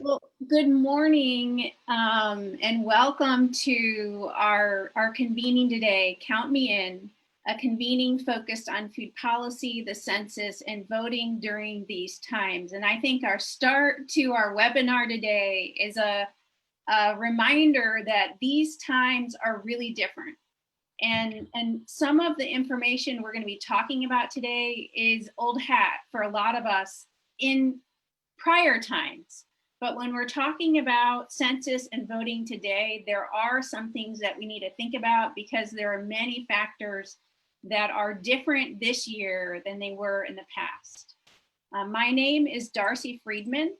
Well, good morning and welcome to our convening today. Count me in, a convening focused on food policy, the census, and voting during these times. And I think our start to our webinar today is a reminder that these times are really different. And some of the information we're going to be talking about today is old hat for a lot of us in prior times. But when we're talking about census and voting today, there are some things that we need to think about because there are many factors that are different this year than they were in the past. My name is Darcy Friedman,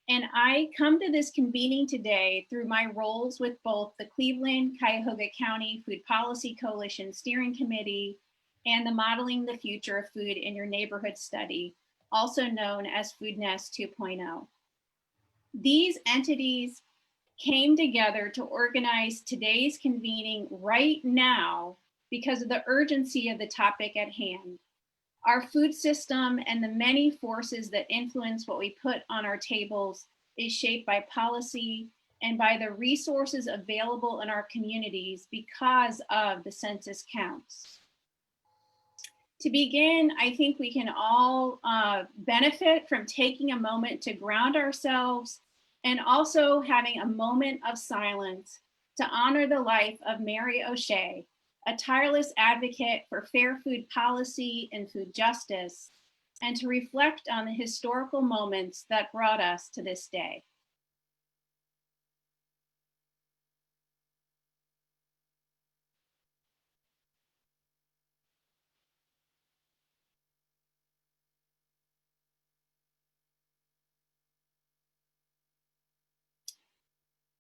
and I come to this convening today through my roles with both the Cleveland-Cuyahoga County Food Policy Coalition Steering Committee and the Modeling the Future of Food in Your Neighborhood study, also known as Food Nest 2.0. These entities came together to organize today's convening right now because of the urgency of the topic at hand. Our food system and the many forces that influence what we put on our tables is shaped by policy and by the resources available in our communities because of the census counts. To begin, I think we can all benefit from taking a moment to ground ourselves and also having a moment of silence to honor the life of Mary O'Shea, a tireless advocate for fair food policy and food justice, and to reflect on the historical moments that brought us to this day.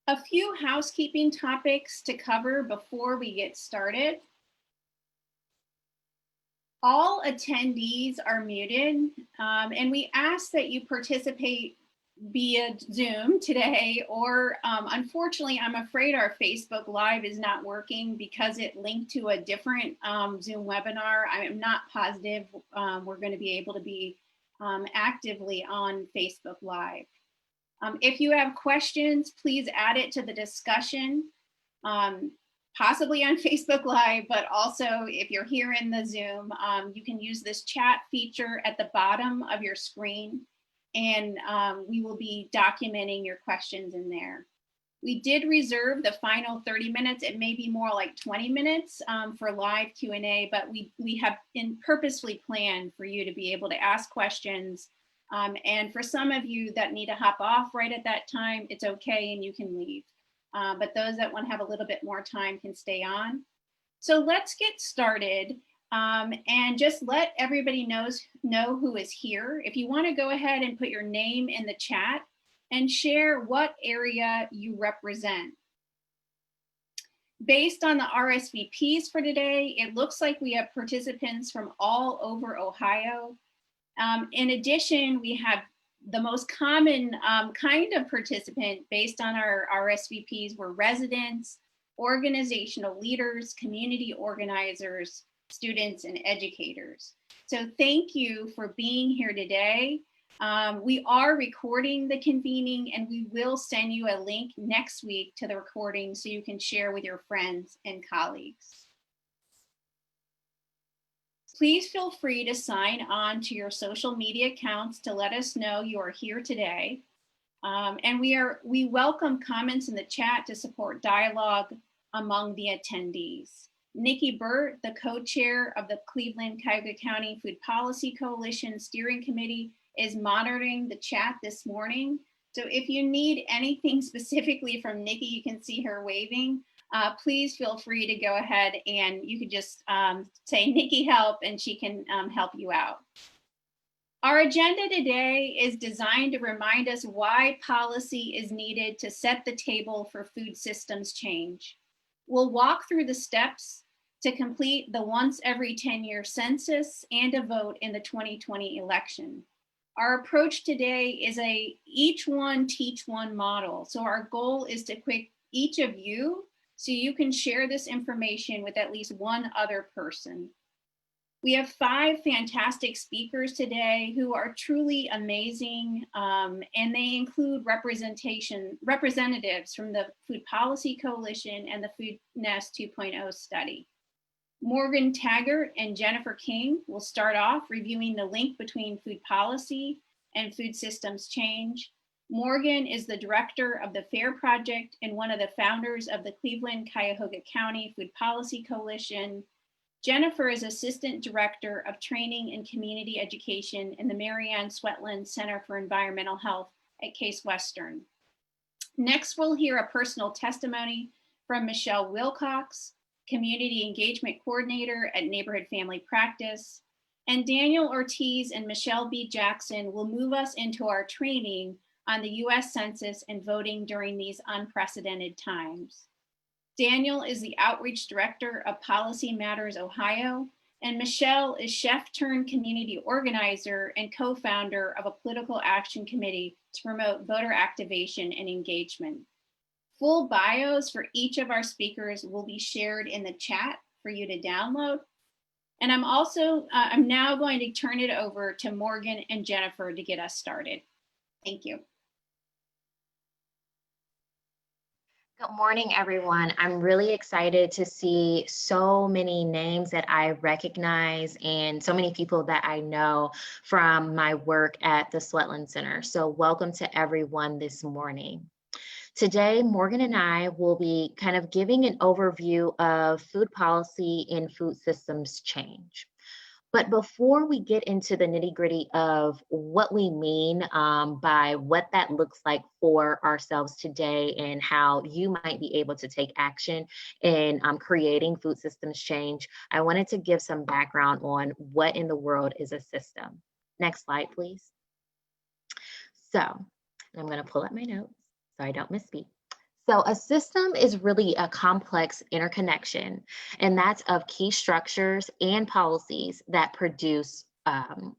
A few housekeeping topics to cover before we get started. All attendees are muted, and we ask that you participate via Zoom today, or unfortunately, I'm afraid our Facebook Live is not working because it linked to a different Zoom webinar. I am not positive we're going to be able to be actively on Facebook Live. If you have questions, please add it to the discussion, possibly on Facebook Live, but also if you're here in the Zoom, you can use this chat feature at the bottom of your screen, and we will be documenting your questions in there. We did reserve the final 30 minutes. It may be more like 20 minutes for live Q&A, but we have purposefully planned for you to be able to ask questions. And for some of you that need to hop off right at that time, it's okay and you can leave. But those that want to have a little bit more time can stay on. So let's get started and just let everybody know who is here. If you want to go ahead and put your name in the chat and share what area you represent. Based on the RSVPs for today, it looks like we have participants from all over Ohio. In addition, we have the most common kind of participant based on our RSVPs were residents, organizational leaders, community organizers, students, and educators. So thank you for being here today. We are recording the convening, and we will send you a link next week to the recording so you can share with your friends and colleagues. Please feel free to sign on to your social media accounts to let us know you are here today. And we welcome comments in the chat to support dialogue among the attendees. Nikki Burt, the co-chair of the Cleveland-Cuyahoga County Food Policy Coalition Steering Committee, is monitoring the chat this morning. So if you need anything specifically from Nikki, you can see her waving. Please feel free to go ahead and you could just say Nikki help and she can help you out. Our agenda today is designed to remind us why policy is needed to set the table for food systems change. We'll walk through the steps to complete the once every 10-year census and a vote in the 2020 election. Our approach today is a each one teach one model. So our goal is to equip each of you so you can share this information with at least one other person. We have 5 fantastic speakers today who are truly amazing, and they include representatives from the Food Policy Coalition and the Food Nest 2.0 study. Morgan Taggart and Jennifer King will start off reviewing the link between food policy and food systems change. Morgan is the director of the FAIR Project and one of the founders of the Cleveland-Cuyahoga County Food Policy Coalition. Jennifer is Assistant Director of Training and Community Education in the Marianne Swetland Center for Environmental Health at Case Western. Next, we'll hear a personal testimony from Michelle Wilcox, Community Engagement Coordinator at Neighborhood Family Practice. And Daniel Ortiz and Michelle B. Jackson will move us into our training on the US Census and voting during these unprecedented times. Daniel is the Outreach Director of Policy Matters Ohio, and Michelle is chef turned community organizer and co-founder of a political action committee to promote voter activation and engagement. Full bios for each of our speakers will be shared in the chat for you to download. And I'm now going to turn it over to Morgan and Jennifer to get us started. Thank you. Good morning, everyone. I'm really excited to see so many names that I recognize and so many people that I know from my work at the Swetland Center. So welcome to everyone this morning. Today, Morgan and I will be kind of giving an overview of food policy and food systems change. But before we get into the nitty-gritty of what we mean by what that looks like for ourselves today and how you might be able to take action in creating food systems change, I wanted to give some background on what in the world is a system. Next slide, please. So I'm going to pull up my notes so I don't misspeak. So a system is really a complex interconnection, and that's of key structures and policies that produce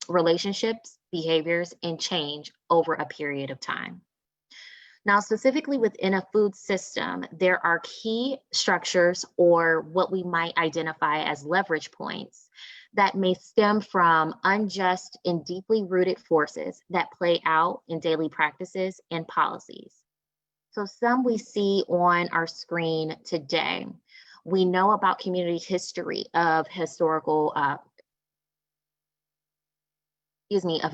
relationships, behaviors, and change over a period of time. Now, specifically within a food system, there are key structures or what we might identify as leverage points that may stem from unjust and deeply rooted forces that play out in daily practices and policies. So some we see on our screen today. We know about community history of of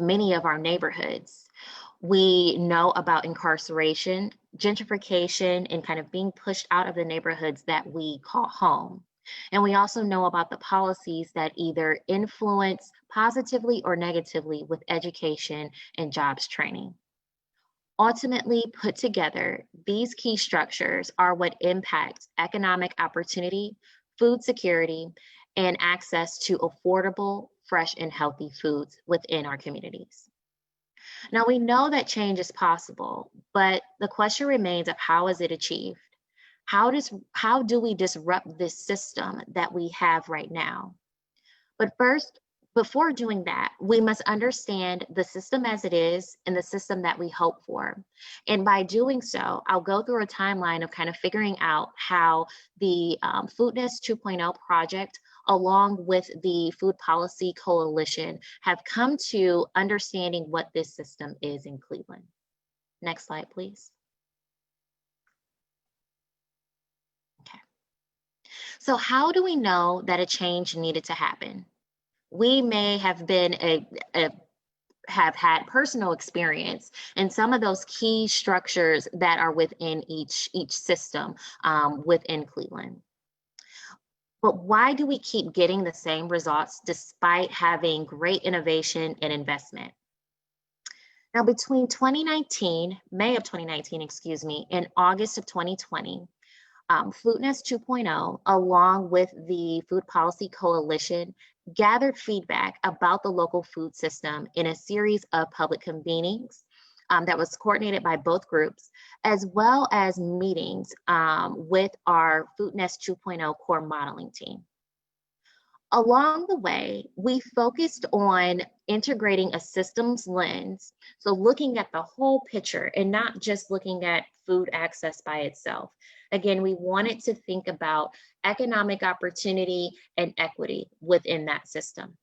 many of our neighborhoods. We know about incarceration, gentrification, and kind of being pushed out of the neighborhoods that we call home. And we also know about the policies that either influence positively or negatively with education and jobs training. Ultimately put together, these key structures are what impact economic opportunity, food security, and access to affordable, fresh, and healthy foods within our communities. Now, we know that change is possible, but the question remains of how is it achieved? How do we disrupt this system that we have right now? But first, before doing that, we must understand the system as it is and the system that we hope for. And by doing so, I'll go through a timeline of kind of figuring out how the Food Nest 2.0 project, along with the Food Policy Coalition, have come to understanding what this system is in Cleveland. Next slide, please. Okay. So how do we know that a change needed to happen? We may have been have had personal experience in some of those key structures that are within each system within Cleveland. But why do we keep getting the same results despite having great innovation and investment? Now, between May of 2019, and August of 2020, Food Nest 2.0, along with the Food Policy Coalition, gathered feedback about the local food system in a series of public convenings that was coordinated by both groups, as well as meetings with our Food Nest 2.0 core modeling team. Along the way, we focused on integrating a systems lens, so looking at the whole picture and not just looking at food access by itself. Again, we wanted to think about economic opportunity and equity within that system.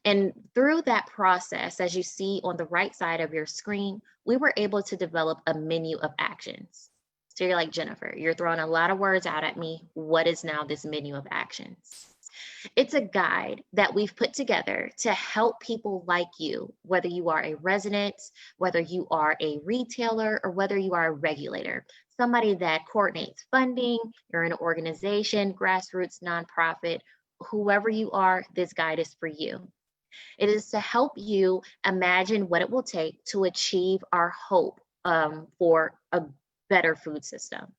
And through that process, as you see on the right side of your screen, we were able to develop a menu of actions. So you're like, Jennifer, you're throwing a lot of words out at me. What is now this menu of actions? It's a guide that we've put together to help people like you, whether you are a resident, whether you are a retailer, or whether you are a regulator, somebody that coordinates funding, you're an organization, grassroots, nonprofit, whoever you are, this guide is for you. It is to help you imagine what it will take to achieve our hope for a better food system.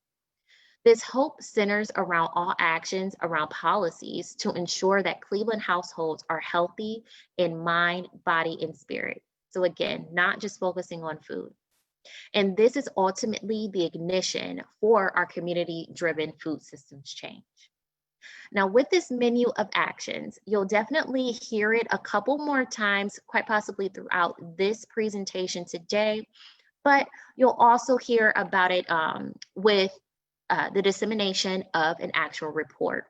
This hope centers around all actions around policies to ensure that Cleveland households are healthy in mind, body, and spirit. So again, not just focusing on food. And this is ultimately the ignition for our community-driven food systems change. Now, with this menu of actions, you'll definitely hear it a couple more times, quite possibly throughout this presentation today, but you'll also hear about it with the dissemination of an actual report.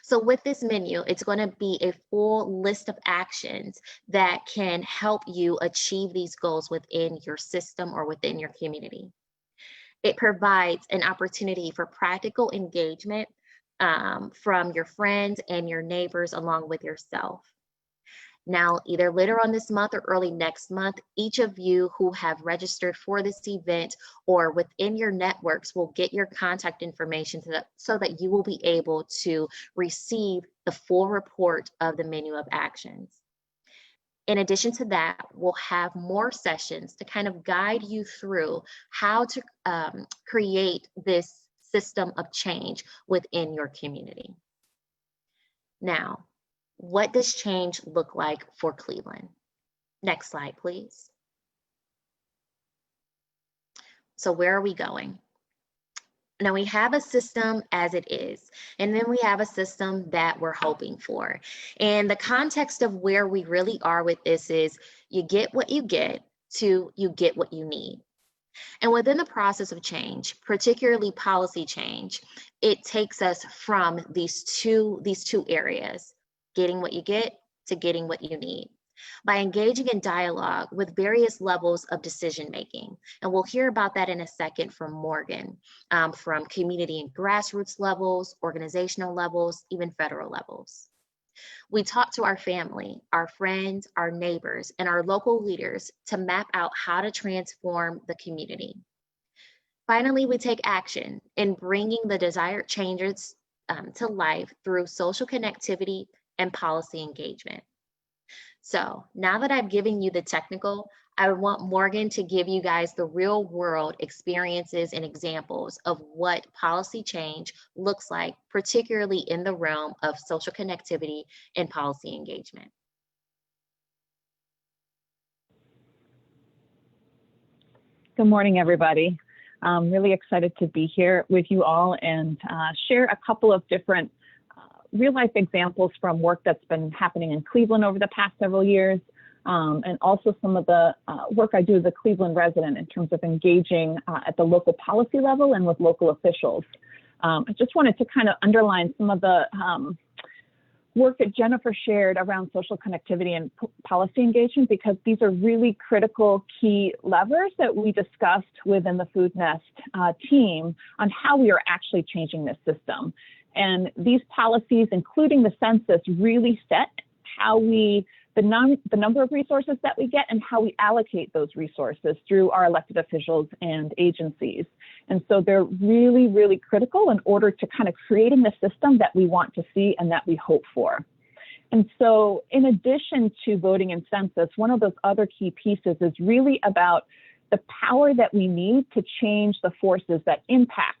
So with this menu, it's going to be a full list of actions that can help you achieve these goals within your system or within your community. It provides an opportunity for practical engagement from your friends and your neighbors along with yourself. Now, either later on this month or early next month, each of you who have registered for this event or within your networks will get your contact information so that you will be able to receive the full report of the menu of actions. In addition to that, we'll have more sessions to kind of guide you through how to create this system of change within your community. Now, what does change look like for Cleveland? Next slide, please. So where are we going? Now we have a system as it is, and then we have a system that we're hoping for. And the context of where we really are with this is you get what you get to you get what you need. And within the process of change, particularly policy change, it takes us from these two areas, getting what you get to getting what you need, by engaging in dialogue with various levels of decision making. And we'll hear about that in a second from Morgan, from community and grassroots levels, organizational levels, even federal levels. We talk to our family, our friends, our neighbors, and our local leaders to map out how to transform the community. Finally, we take action in bringing the desired changes to life through social connectivity and policy engagement. So now that I've given you the technical, I want Morgan to give you guys the real world experiences and examples of what policy change looks like, particularly in the realm of social connectivity and policy engagement. Good morning, everybody. I'm really excited to be here with you all and share a couple of different real-life examples from work that's been happening in Cleveland over the past several years, and also some of the work I do as a Cleveland resident in terms of engaging at the local policy level and with local officials. I just wanted to kind of underline some of the work that Jennifer shared around social connectivity and policy engagement, because these are really critical key levers that we discussed within the Food Nest team on how we are actually changing this system. And these policies, including the census, really set how the number of resources that we get and how we allocate those resources through our elected officials and agencies. And so they're really, really critical in order to kind of creating the system that we want to see and that we hope for. And so in addition to voting and census, one of those other key pieces is really about the power that we need to change the forces that impact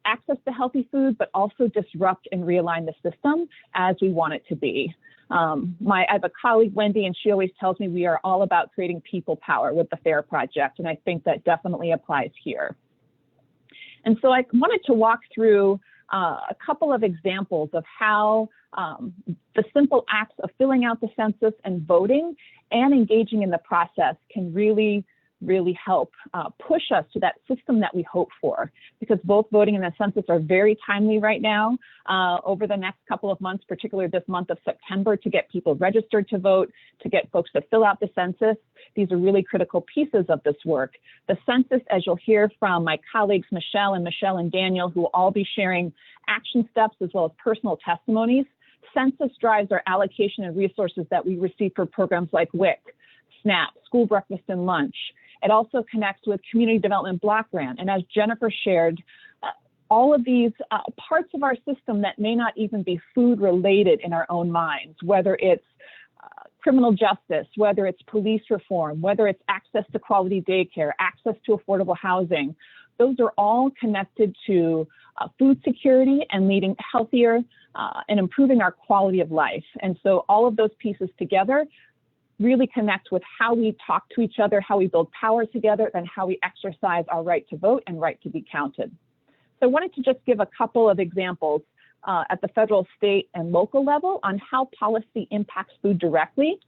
access to healthy food, but also disrupt and realign the system as we want it to be. I have a colleague, Wendy, and she always tells me we are all about creating people power with the FAIR Project, and I think that definitely applies here. And so I wanted to walk through a couple of examples of how the simple acts of filling out the census and voting and engaging in the process can really really help push us to that system that we hope for, because both voting and the census are very timely right now over the next couple of months, particularly this month of September, to get people registered to vote, to get folks to fill out the census. These are really critical pieces of this work. The census, as you'll hear from my colleagues, Michelle and Daniel, who will all be sharing action steps as well as personal testimonies. Census drives our allocation and resources that we receive for programs like WIC, SNAP, school breakfast and lunch. It also connects with community development block grant. And as Jennifer shared, all of these parts of our system that may not even be food related in our own minds, whether it's criminal justice, whether it's police reform, whether it's access to quality daycare, access to affordable housing, those are all connected to food security and leading healthier and improving our quality of life. And so all of those pieces together really connect with how we talk to each other, how we build power together, and how we exercise our right to vote and right to be counted. So I wanted to just give a couple of examples at the federal, state, and local level on how policy impacts food directly.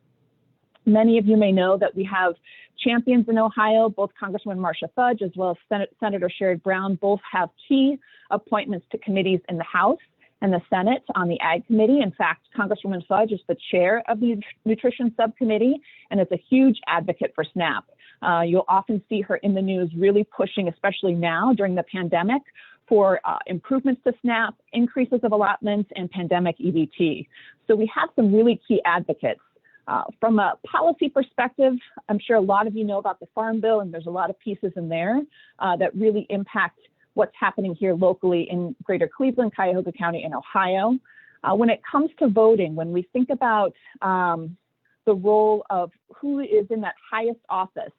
Many of you may know that we have champions in Ohio, both Congresswoman Marcia Fudge as well as Senator Sherrod Brown, both have key appointments to committees in the House and the Senate on the Ag Committee. In fact, Congresswoman Fudge is the chair of the Nutrition Subcommittee and is a huge advocate for SNAP. You'll often see her in the news really pushing, especially now during the pandemic, for improvements to SNAP, increases of allotments, and pandemic EBT. So we have some really key advocates. From a policy perspective, I'm sure a lot of you know about the Farm Bill, and there's a lot of pieces in there that really impact what's happening here locally in greater Cleveland-Cuyahoga County in Ohio. When it comes to voting, when we think about the role of who is in that highest office,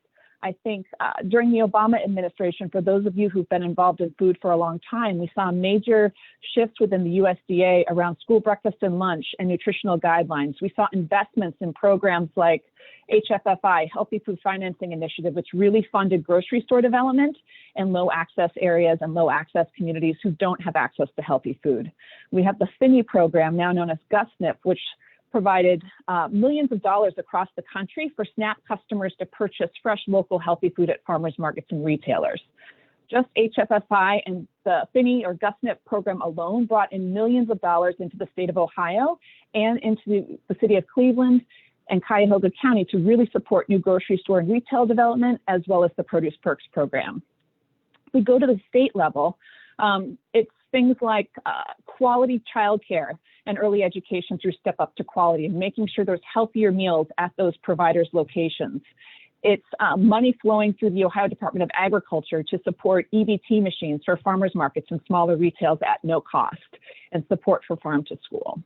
I think during the Obama administration, for those of you who've been involved in food for a long time, we saw major shifts within the USDA around school breakfast and lunch and nutritional guidelines. We saw investments in programs like HFFI, Healthy Food Financing Initiative, which really funded grocery store development in low access areas and low access communities who don't have access to healthy food. We have the FINI program, now known as GUSNIP, which provided millions of dollars across the country for SNAP customers to purchase fresh, local, healthy food at farmers markets and retailers. Just HFFI and the FINI or GUSNIP program alone brought in millions of dollars into the state of Ohio and into the city of Cleveland and Cuyahoga County to really support new grocery store and retail development, as well as the Produce Perks program. If we go to the state level, it's things like quality childcare and early education through Step Up to Quality, and making sure there's healthier meals at those providers' locations. It's money flowing through the Ohio Department of Agriculture to support EBT machines for farmers markets and smaller retails at no cost, and support for farm to school.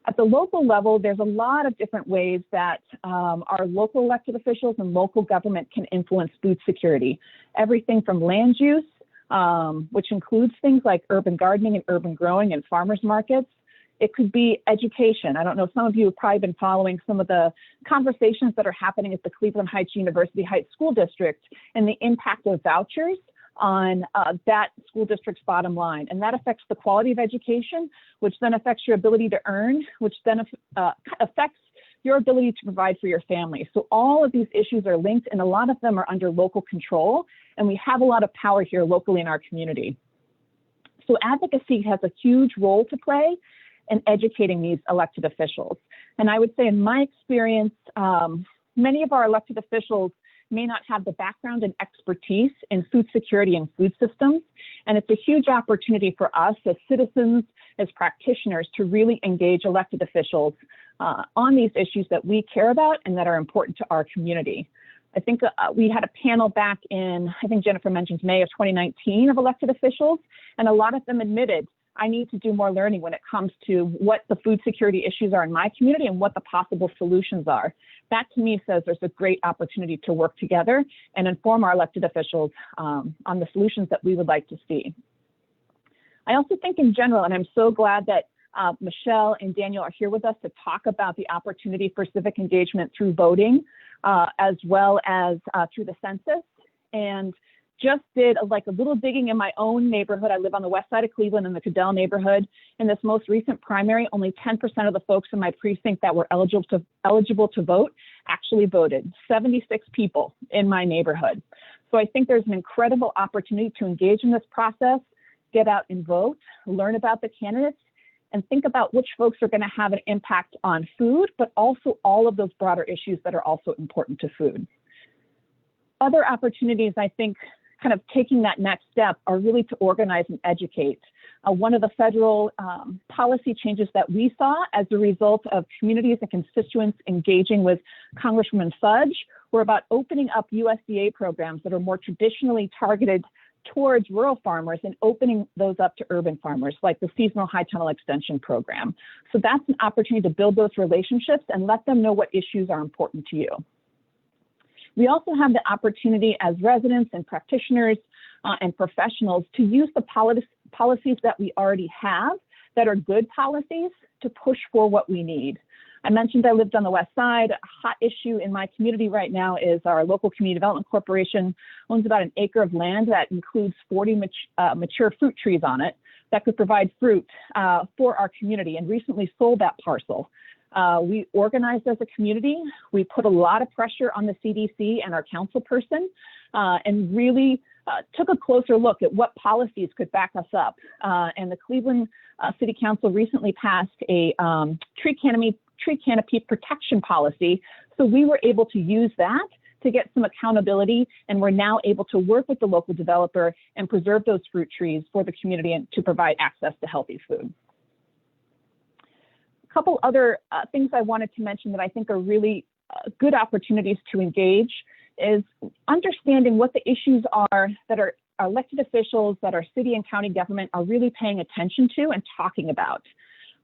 At the local level, there's a lot of different ways that our local elected officials and local government can influence food security. Everything from land use, which includes things like urban gardening and urban growing and farmers markets. It could be education. I don't know, some of you have probably been following some of the conversations that are happening at the Cleveland Heights University Heights School District and the impact of vouchers on that school district's bottom line. And that affects the quality of education, which then affects your ability to earn, which then affects your ability to provide for your family. So all of these issues are linked, and a lot of them are under local control, and we have a lot of power here locally in our community. So advocacy has a huge role to play in educating these elected officials. And I would say in my experience, many of our elected officials may not have the background and expertise in food security and food systems. And it's a huge opportunity for us as citizens, as practitioners, to really engage elected officials on these issues that we care about and that are important to our community. I think we had a panel back in, I think Jennifer mentioned May of 2019 of elected officials, and a lot of them admitted, I need to do more learning when it comes to what the food security issues are in my community and what the possible solutions are. That to me says there's a great opportunity to work together and inform our elected officials on the solutions that we would like to see. I also think in general, and I'm so glad that Michelle and Daniel are here with us to talk about the opportunity for civic engagement through voting, as well as through the census. And just did like a little digging in my own neighborhood. I live on the west side of Cleveland in the Cadell neighborhood. In this most recent primary, only 10% of the folks in my precinct that were eligible to vote actually voted, 76 people in my neighborhood. So I think there's an incredible opportunity to engage in this process, get out and vote, learn about the candidates, and think about which folks are going to have an impact on food, but also all of those broader issues that are also important to food. Other opportunities, I think, kind of taking that next step are really to organize and educate. One of the federal policy changes that we saw as a result of communities and constituents engaging with Congresswoman Fudge were about opening up USDA programs that are more traditionally targeted towards rural farmers and opening those up to urban farmers, like the seasonal high tunnel extension program. So that's an opportunity to build those relationships and let them know what issues are important to you. We also have the opportunity as residents and practitioners and professionals to use the policies that we already have that are good policies to push for what we need. I mentioned I lived on the west side. A hot issue in my community right now is our local community development corporation owns about an acre of land that includes 40 mature fruit trees on it that could provide fruit for our community, and recently sold that parcel. We organized as a community. We put a lot of pressure on the CDC and our council person and really took a closer look at what policies could back us up. And the Cleveland City Council recently passed a tree canopy protection policy. So we were able to use that to get some accountability, and we're now able to work with the local developer and preserve those fruit trees for the community and to provide access to healthy food. A couple other things I wanted to mention that I think are really good opportunities to engage is understanding what the issues are that our elected officials, that our city and county government are really paying attention to and talking about.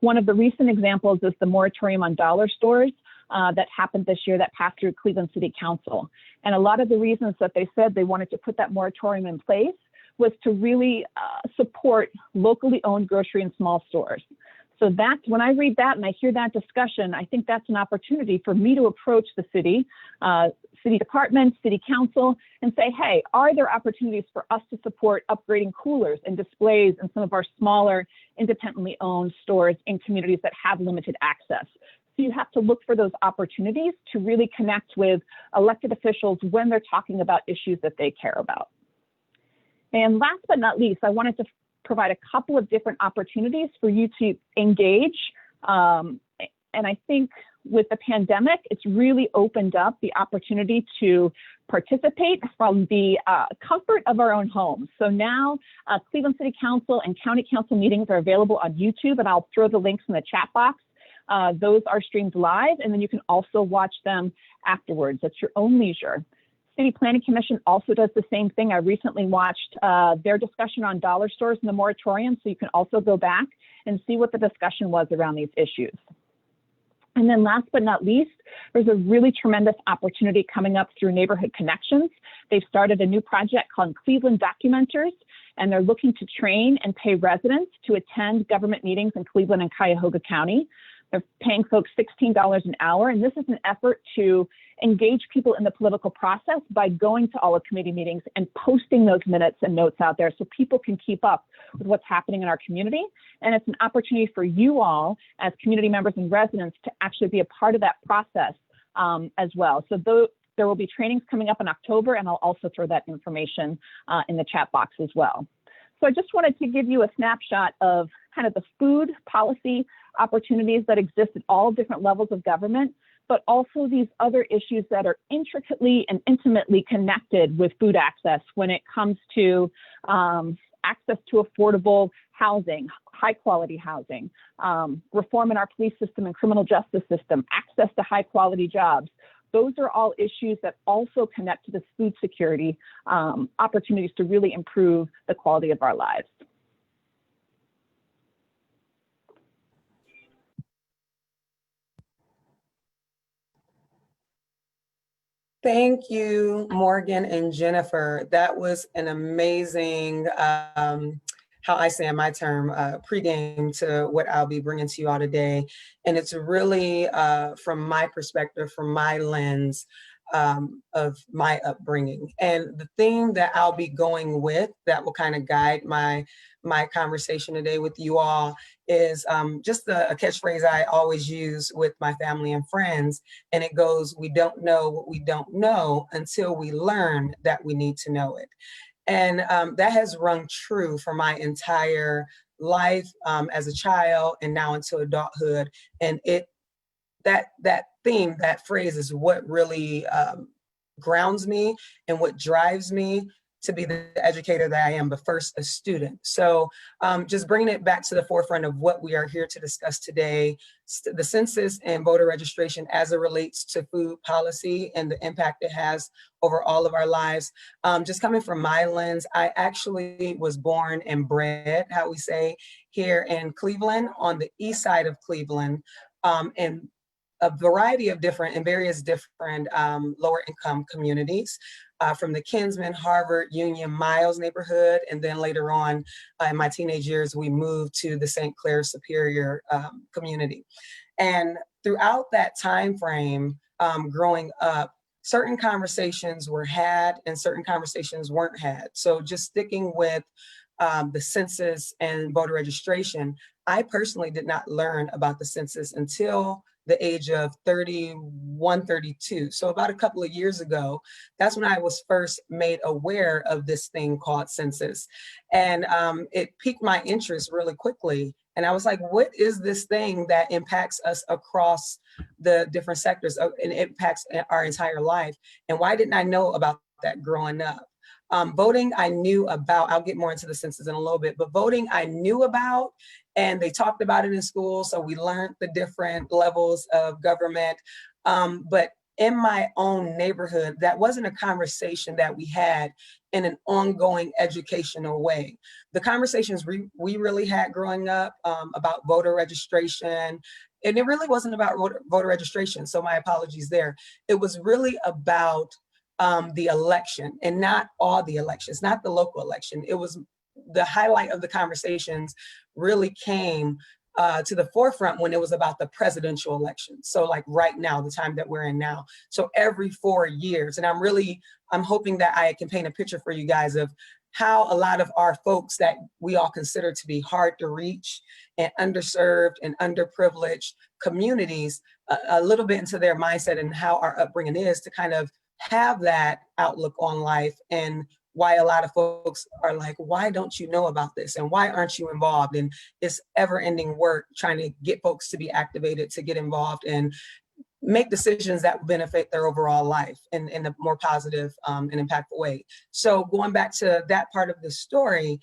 One of the recent examples is the moratorium on dollar stores that happened this year that passed through Cleveland City Council. And a lot of the reasons that they said they wanted to put that moratorium in place was to really support locally owned grocery and small stores. So that's, when I read that and I hear that discussion, I think that's an opportunity for me to approach the city, city department, city council, and say, hey, are there opportunities for us to support upgrading coolers and displays in some of our smaller independently owned stores in communities that have limited access? So you have to look for those opportunities to really connect with elected officials when they're talking about issues that they care about. And last but not least, I wanted to provide a couple of different opportunities for you to engage. And I think with the pandemic, it's really opened up the opportunity to participate from the comfort of our own homes. So now Cleveland City Council and County Council meetings are available on YouTube, and I'll throw the links in the chat box. Those are streamed live, and then you can also watch them afterwards at your own leisure. City Planning Commission also does the same thing. I recently watched their discussion on dollar stores and the moratorium, so you can also go back and see what the discussion was around these issues. And then last but not least, there's a really tremendous opportunity coming up through Neighborhood Connections. They've started a new project called Cleveland Documenters, and they're looking to train and pay residents to attend government meetings in Cleveland and Cuyahoga County. They're paying folks $16 an hour, and this is an effort to engage people in the political process by going to all the committee meetings and posting those minutes and notes out there so people can keep up with what's happening in our community. And it's an opportunity for you all as community members and residents to actually be a part of that process as well. So there will be trainings coming up in October, and I'll also throw that information in the chat box as well. So I just wanted to give you a snapshot of kind of the food policy opportunities that exist at all different levels of government, but also these other issues that are intricately and intimately connected with food access when it comes to access to affordable housing, high quality housing, reform in our police system and criminal justice system, access to high quality jobs. Those are all issues that also connect to the food security opportunities to really improve the quality of our lives. Thank you, Morgan and Jennifer. That was an amazing, how I say in my term, pregame to what I'll be bringing to you all today. And it's really, from my perspective, from my lens, of my upbringing. And the theme that I'll be going with that will kind of guide my conversation today with you all is just a catchphrase I always use with my family and friends. And it goes, we don't know what we don't know until we learn that we need to know it. And that has rung true for my entire life as a child and now into adulthood. And that theme, that phrase is what really grounds me and what drives me to be the educator that I am, but first a student. So just bringing it back to the forefront of what we are here to discuss today, the census and voter registration as it relates to food policy and the impact it has over all of our lives. Just coming from my lens, I actually was born and bred, how we say, here in Cleveland, on the east side of Cleveland, and a variety of different and various different lower income communities, from the Kinsman, Harvard, Union, Miles neighborhood. And then later on in my teenage years, we moved to the St. Clair Superior community. And throughout that time frame, growing up, certain conversations were had and certain conversations weren't had. So just sticking with the census and voter registration, I personally did not learn about the census until the age of 31, 32. So about a couple of years ago, that's when I was first made aware of this thing called census. And it piqued my interest really quickly. And I was like, what is this thing that impacts us across the different sectors and impacts our entire life? And why didn't I know about that growing up? Voting, I knew about. I'll get more into the census in a little bit, but voting I knew about, and they talked about it in school. So we learned the different levels of government. But in my own neighborhood, that wasn't a conversation that we had in an ongoing educational way. The conversations we really had growing up about voter registration, and it really wasn't about voter registration. So my apologies there. It was really about the election, and not all the elections, not the local election. It was the highlight of the conversations really came to the forefront when it was about the presidential election. So like right now, the time that we're in now. So every 4 years, and I'm hoping that I can paint a picture for you guys of how a lot of our folks that we all consider to be hard to reach and underserved and underprivileged communities, a little bit into their mindset and how our upbringing is to kind of have that outlook on life, and why a lot of folks are like, why don't you know about this? And why aren't you involved? And it's ever-ending work trying to get folks to be activated, to get involved and make decisions that benefit their overall life in a more positive and impactful way. So going back to that part of the story,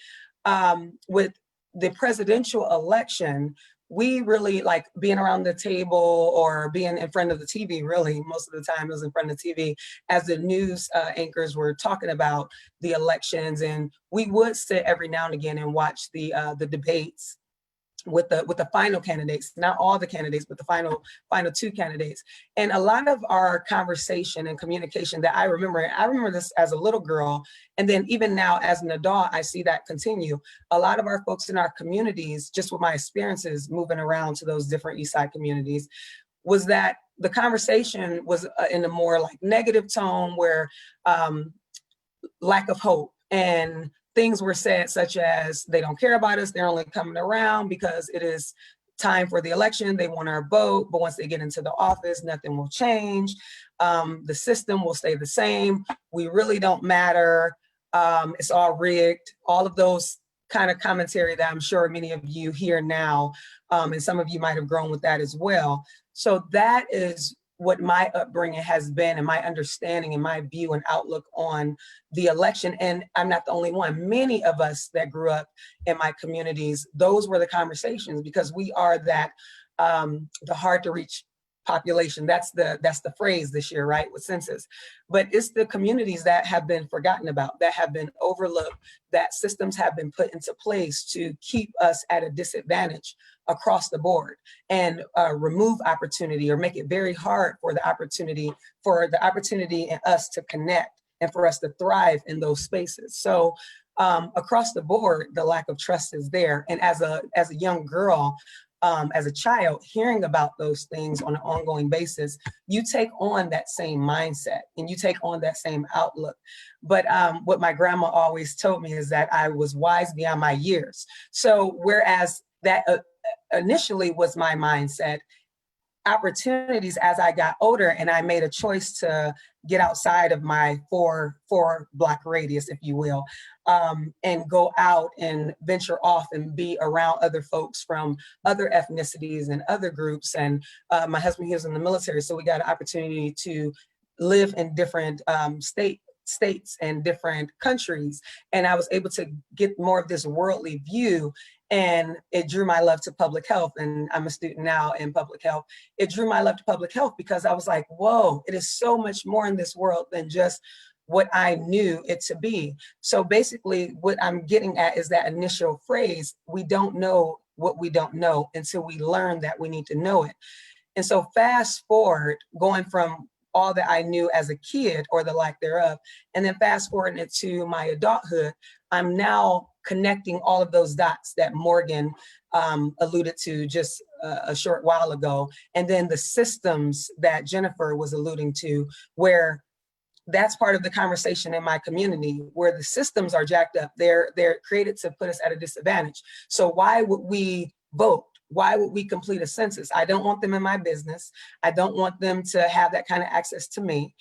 with the presidential election, we really like being around the table or being in front of the TV, really, most of the time it was in front of the TV as the news anchors were talking about the elections. And we would sit every now and again and watch the debates with the final candidates, not all the candidates, but the final two candidates. And a lot of our conversation and communication that I remember this as a little girl, and then even now as an adult, I see that continue. A lot of our folks in our communities, just with my experiences moving around to those different East Side communities, was that the conversation was in a more like negative tone where lack of hope, and things were said such as, they don't care about us, they're only coming around because it is time for the election, they want our vote, but once they get into the office, nothing will change. The system will stay the same. We really don't matter. It's all rigged. All of those kind of commentary that I'm sure many of you hear now, and some of you might have grown with that as well. So that is what my upbringing has been, and my understanding and my view and outlook on the election. And I'm not the only one. Many of us that grew up in my communities, those were the conversations, because we are that the hard to reach population. That's the phrase this year, right, with census. But it's the communities that have been forgotten about, that have been overlooked, that systems have been put into place to keep us at a disadvantage across the board, and remove opportunity or make it very hard for the opportunity in us to connect and for us to thrive in those spaces. So across the board, the lack of trust is there. And as a young girl, as a child, hearing about those things on an ongoing basis, you take on that same mindset and you take on that same outlook. But what my grandma always told me is that I was wise beyond my years. So whereas that initially was my mindset, opportunities as I got older and I made a choice to get outside of my four block radius, if you will, and go out and venture off and be around other folks from other ethnicities and other groups. And my husband, he was in the military, so we got an opportunity to live in different states and different countries. And I was able to get more of this worldly view, and it drew my love to public health. And I'm a student now in public health. It drew my love to public health because I was like, whoa, it is so much more in this world than just what I knew it to be. So basically what I'm getting at is that initial phrase, we don't know what we don't know until we learn that we need to know it. And so fast forward, going from all that I knew as a kid or the lack thereof, and then fast forwarding it to my adulthood, I'm now connecting all of those dots that Morgan alluded to just a short while ago. And then the systems that Jennifer was alluding to, where that's part of the conversation in my community, where the systems are jacked up. They're created to put us at a disadvantage. So why would we vote? Why would we complete a census? I don't want them in my business. I don't want them to have that kind of access to me.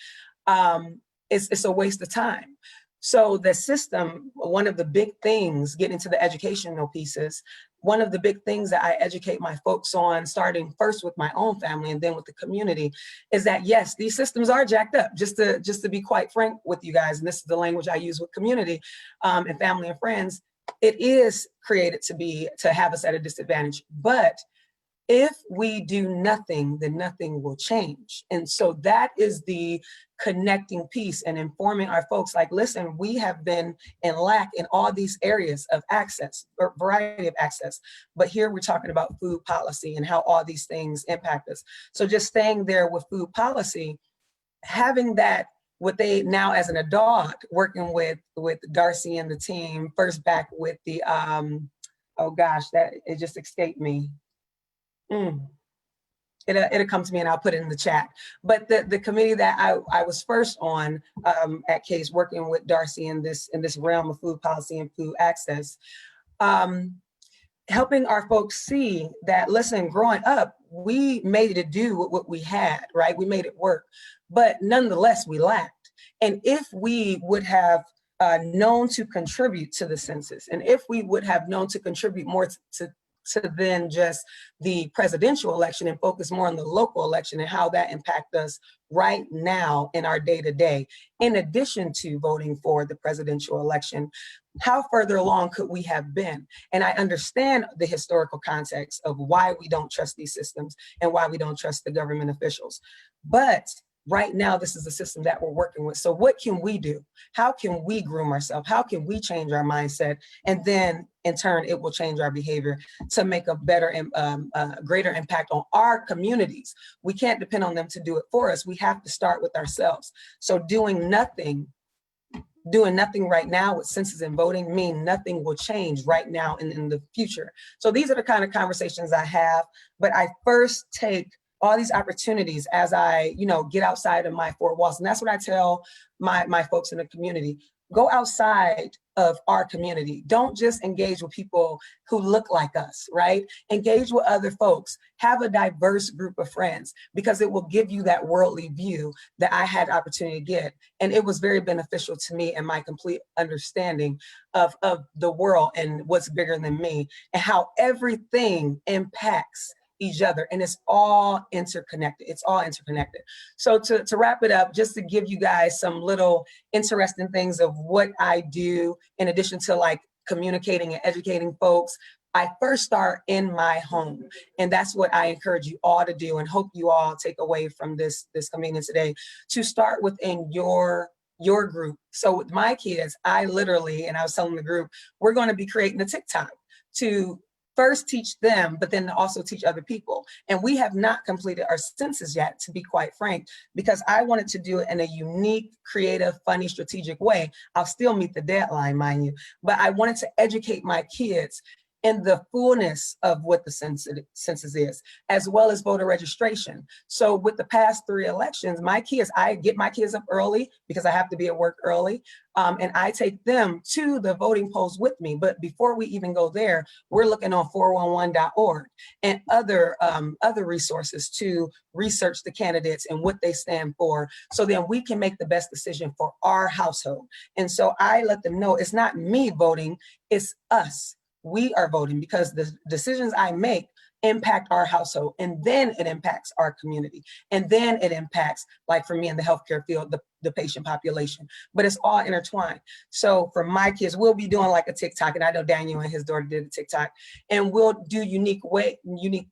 It's a waste of time. So the system, one of the big things, getting to the educational pieces, one of the big things that I educate my folks on, starting first with my own family and then with the community, is that yes, these systems are jacked up. Just to be quite frank with you guys, and this is the language I use with community and family and friends, it is created to have us at a disadvantage. But if we do nothing, then nothing will change. And so that is the connecting piece and informing our folks like, listen, we have been in lack in all these areas of access, or variety of access. But here we're talking about food policy and how all these things impact us. So just staying there with food policy, having that, what they now as an adult, working with Darcy and the team, first back with the, oh gosh, that it just escaped me. It'll come to me and I'll put it in the chat. But the committee that I was first on at CASE, working with Darcy in this realm of food policy and food access, helping our folks see that, listen, growing up, we made it do what we had, right? We made it work, but nonetheless, we lacked. And if we would have known to contribute to the census, and if we would have known to contribute more to then just the presidential election and focus more on the local election and how that impacts us right now in our day-to-day, in addition to voting for the presidential election, how further along could we have been? And I understand the historical context of why we don't trust these systems and why we don't trust the government officials. But right now, this is the system that we're working with. So what can we do? How can we groom ourselves? How can we change our mindset? And then in turn, it will change our behavior to make a better and greater impact on our communities. We can't depend on them to do it for us. We have to start with ourselves. So doing nothing right now with census and voting mean nothing will change right now and in the future. So these are the kind of conversations I have, but I first take all these opportunities as I, get outside of my four walls. And that's what I tell my folks in the community. Go outside of our community. Don't just engage with people who look like us, right? Engage with other folks. Have a diverse group of friends, because it will give you that worldly view that I had opportunity to get. And it was very beneficial to me and my complete understanding of the world and what's bigger than me and how everything impacts each other, and it's all interconnected. It's all interconnected. So to wrap it up, just to give you guys some little interesting things of what I do in addition to like communicating and educating folks, I first start in my home. And that's what I encourage you all to do and hope you all take away from this convenience today, to start within your group. So with my kids, I literally, and I was telling the group, we're going to be creating a TikTok to first teach them, but then also teach other people. And we have not completed our census yet, to be quite frank, because I wanted to do it in a unique, creative, funny, strategic way. I'll still meet the deadline, mind you, but I wanted to educate my kids in the fullness of what the census is, as well as voter registration. So with the past 3 elections, I get my kids up early because I have to be at work early, and I take them to the voting polls with me. But before we even go there, we're looking on 411.org and other resources to research the candidates and what they stand for, so then we can make the best decision for our household. And so I let them know it's not me voting, it's us. We are voting because the decisions I make impact our household, and then it impacts our community, and then it impacts, like for me in the healthcare field, the patient population, but it's all intertwined. So for my kids, we'll be doing like a TikTok, and I know Daniel and his daughter did a TikTok, and we'll do unique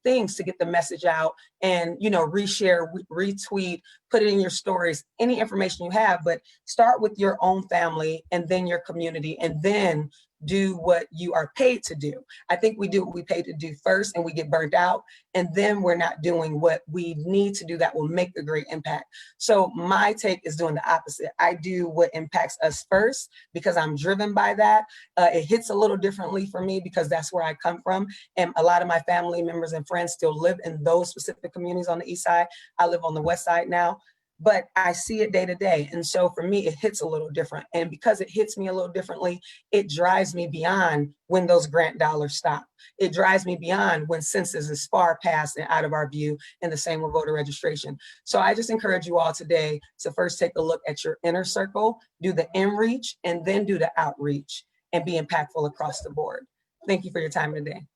things to get the message out, and reshare, retweet, put it in your stories, any information you have, but start with your own family and then your community, and then do what you are paid to do. I think we do what we paid to do first, and we get burnt out, and then we're not doing what we need to do that will make a great impact. So my take is doing the opposite. I do what impacts us first because I'm driven by that. It hits a little differently for me because that's where I come from, and a lot of my family members and friends still live in those specific communities on the east side. I live on the west side now, but I see it day to day. And so for me, it hits a little different. And because it hits me a little differently, it drives me beyond when those grant dollars stop. It drives me beyond when census is far past and out of our view, and the same with voter registration. So I just encourage you all today to first take a look at your inner circle, do the in-reach, and then do the outreach, and be impactful across the board. Thank you for your time today.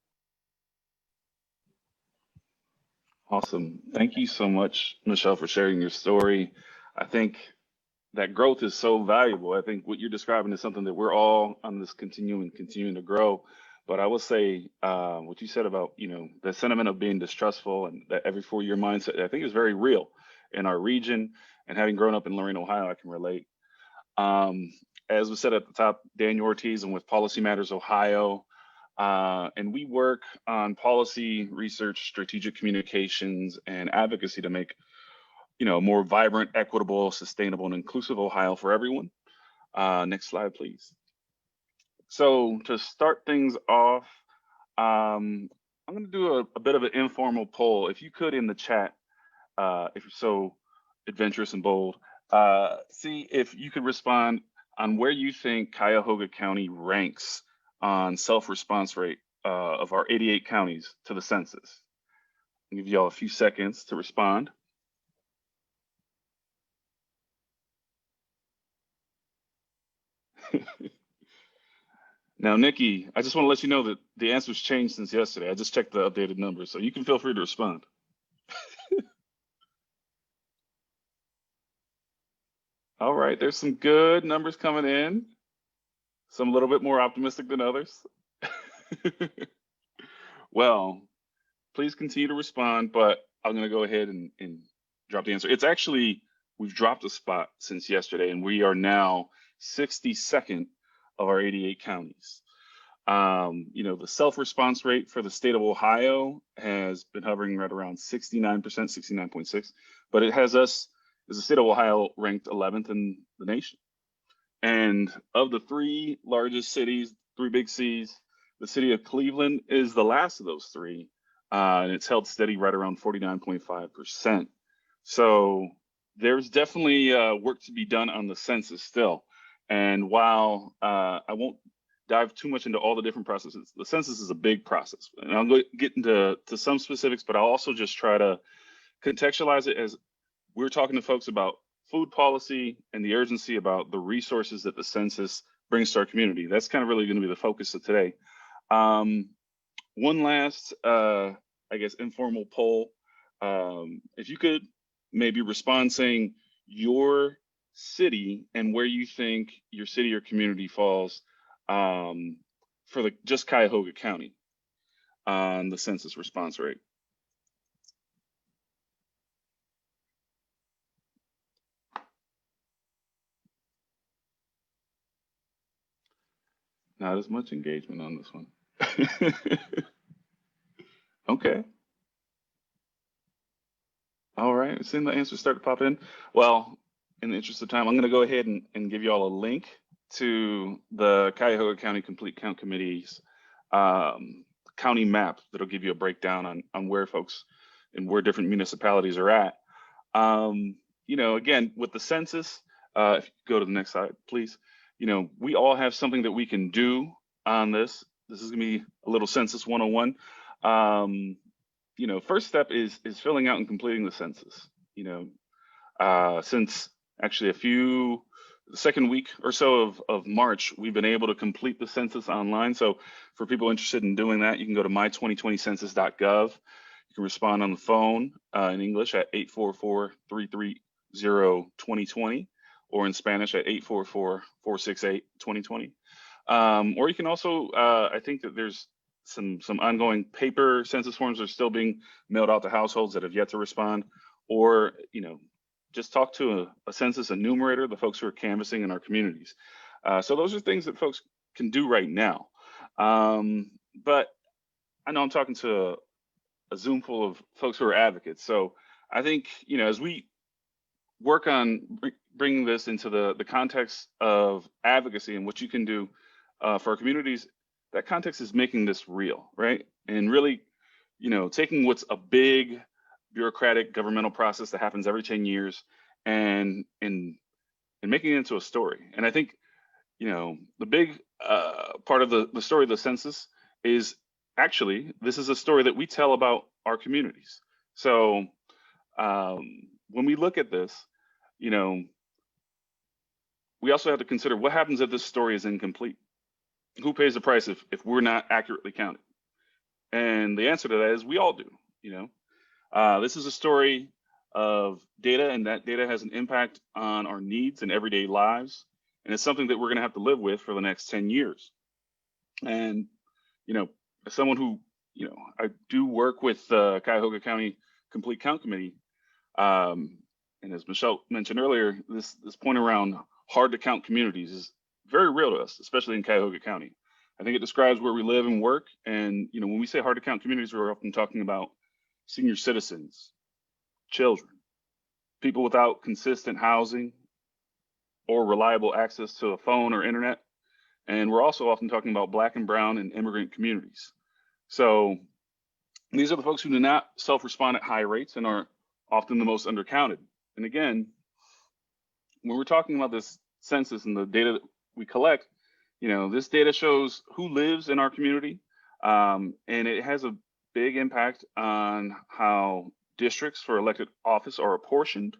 Awesome. Thank you so much, Michelle, for sharing your story. I think that growth is so valuable. I think what you're describing is something that we're all on this continuing to grow. But I will say what you said about, the sentiment of being distrustful and that every 4-year mindset, I think is very real in our region. And having grown up in Lorain, Ohio, I can relate. As we said at the top, Daniel Ortiz, and with Policy Matters Ohio. And we work on policy research, strategic communications, and advocacy to make, a more vibrant, equitable, sustainable, and inclusive Ohio for everyone. Next slide, please. So to start things off, I'm going to do a bit of an informal poll. If you could, in the chat, if you're so adventurous and bold, see if you could respond on where you think Cuyahoga County ranks on self-response rate of our 88 counties to the census. I'll give you all a few seconds to respond. Now, Nikki, I just want to let you know that the answer's changed since yesterday. I just checked the updated numbers, so you can feel free to respond. All right, there's some good numbers coming in. Some a little bit more optimistic than others. Well, please continue to respond, but I'm going to go ahead and drop the answer. It's actually, we've dropped a spot since yesterday, and we are now 62nd of our 88 counties. The self-response rate for the state of Ohio has been hovering right around 69%, 69.6, but it has us, as the state of Ohio, ranked 11th in the nation. And of the 3 largest cities, 3 big C's, the city of Cleveland is the last of those 3, and it's held steady right around 49.5%. So there's definitely work to be done on the census still. And while I won't dive too much into all the different processes, the census is a big process. And I'll get into some specifics, but I'll also just try to contextualize it as we're talking to folks about food policy and the urgency about the resources that the census brings to our community. That's kind of really going to be the focus of today. One last, informal poll. If you could maybe respond saying your city and where you think your city or community falls for just Cuyahoga County on the census response rate. Not as much engagement on this one. Okay. All right, we've seen the answers start to pop in. Well, in the interest of time, I'm going to go ahead and give you all a link to the Cuyahoga County Complete Count Committee's county map that'll give you a breakdown on where folks and where different municipalities are at. You know, again, with the census, if you go to the next slide, please. You know, we all have something that we can do on this. This is gonna be a little census 101. You know, first step is filling out and completing the census. You know, since actually the second week or so of March, we've been able to complete the census online. So for people interested in doing that, you can go to my2020census.gov. You can respond on the phone in English at 844-330-2020 or in Spanish at 844-468-2020. Or you can also, I think that there's some ongoing paper census forms that are still being mailed out to households that have yet to respond, or, you know, just talk to a census enumerator, the folks who are canvassing in our communities. So those are things that folks can do right now. But I know I'm talking to a Zoom full of folks who are advocates. So I think, you know, as we work on bringing this into the context of advocacy and what you can do for our communities, that context is making this real, right? And really, you know, taking what's a big bureaucratic governmental process that happens every 10 years and making it into a story. And I think, you know, the big part of the story of the census is actually, this is a story that we tell about our communities. So when we look at this, you know, we also have to consider what happens if this story is incomplete. Who pays the price if we're not accurately counted? And the answer to that is we all do, you know. This is a story of data, and that data has an impact on our needs and everyday lives. And it's something that we're gonna have to live with for the next 10 years. And, you know, as someone who, you know, I do work with the Cuyahoga County Complete Count Committee. And as Michelle mentioned earlier, this point around hard to count communities is very real to us, especially in Cuyahoga County. I think it describes where we live and work. And, you know, when we say hard to count communities, we're often talking about senior citizens, children, people without consistent housing or reliable access to a phone or internet. And we're also often talking about Black and Brown and immigrant communities. So these are the folks who do not self-respond at high rates and are often the most undercounted. And again, when we're talking about this census and the data that we collect, you know, this data shows who lives in our community, and it has a big impact on how districts for elected office are apportioned,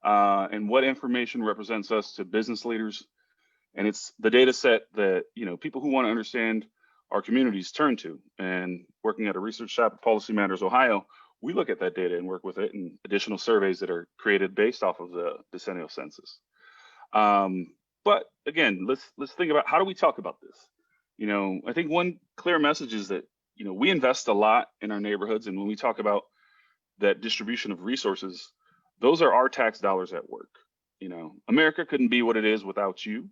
and what information represents us to business leaders. And it's the data set that, you know, people who want to understand our communities turn to. And working at a research shop at Policy Matters Ohio, we look at that data and work with it and additional surveys that are created based off of the decennial census. But again, let's think about, how do we talk about this? You know, I think one clear message is that, you know, we invest a lot in our neighborhoods, and when we talk about that distribution of resources, those are our tax dollars at work. You know, America couldn't be what it is without you,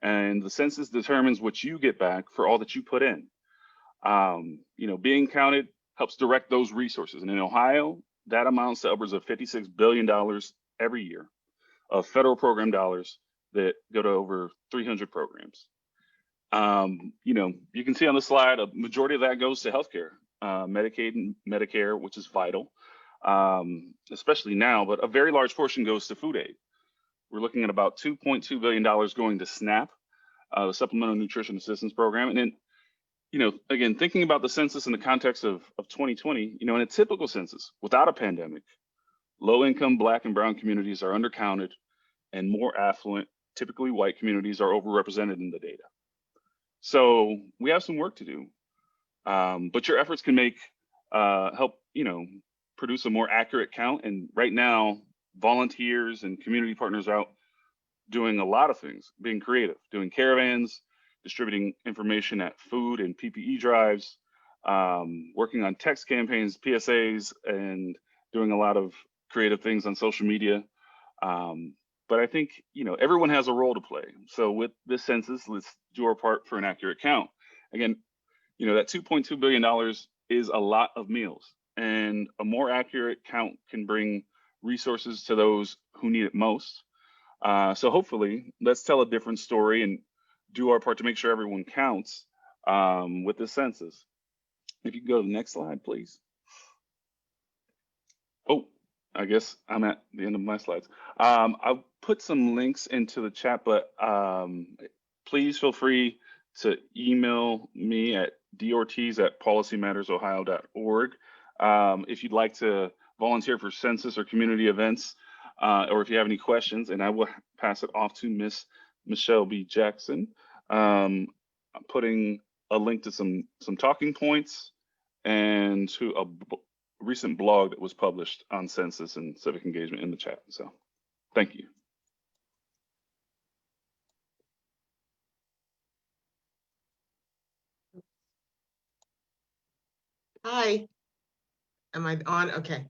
and the census determines what you get back for all that you put in. You know, being counted helps direct those resources, and in Ohio, that amounts to upwards of $56 billion every year of federal program dollars that go to over 300 programs. You know, you can see on the slide, a majority of that goes to healthcare, Medicaid and Medicare, which is vital, especially now, but a very large portion goes to food aid. We're looking at about $2.2 billion going to SNAP, the Supplemental Nutrition Assistance Program. And then, you know, again, thinking about the census in the context of 2020, you know, in a typical census without a pandemic, low-income Black and Brown communities are undercounted, and more affluent, typically white communities are overrepresented in the data. So we have some work to do, but your efforts can help, you know, produce a more accurate count. And right now, volunteers and community partners are out doing a lot of things, being creative, doing caravans, distributing information at food and PPE drives, working on text campaigns, PSAs, and doing a lot of creative things on social media. But I think, you know, everyone has a role to play. So with this census, let's do our part for an accurate count. Again, you know, that $2.2 billion is a lot of meals, and a more accurate count can bring resources to those who need it most. So hopefully, let's tell a different story and do our part to make sure everyone counts. with the census. If you can go to the next slide, please. Oh, I guess I'm at the end of my slides. I'll put some links into the chat, but please feel free to email me at dortiz@policymattersohio.org if you'd like to volunteer for census or community events, or if you have any questions, and I will pass it off to Miss Michelle B. Jackson. I'm putting a link to some talking points and to a recent blog that was published on census and civic engagement in the chat. So thank you. Hi, am I on? Okay.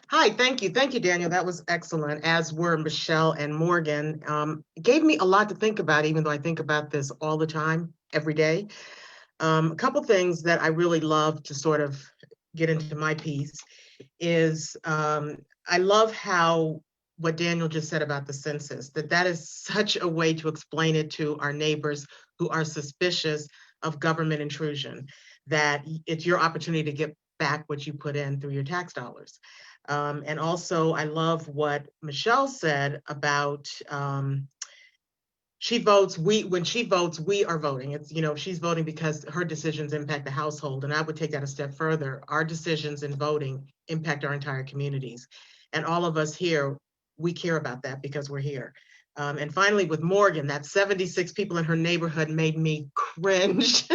Hi, thank you. Thank you, Daniel. That was excellent, as were Michelle and Morgan. It gave me a lot to think about, even though I think about this all the time, every day. A couple things that I really love to sort of get into my piece is I love how what Daniel just said about the census, that is such a way to explain it to our neighbors who are suspicious of government intrusion, that it's your opportunity to get back what you put in through your tax dollars. And also, I love what Michelle said about she votes, when she votes, we are voting. It's, she's voting because her decisions impact the household. And I would take that a step further. Our decisions in voting impact our entire communities. And all of us here, we care about that because we're here. And finally, with Morgan, that 76 people in her neighborhood made me cringe.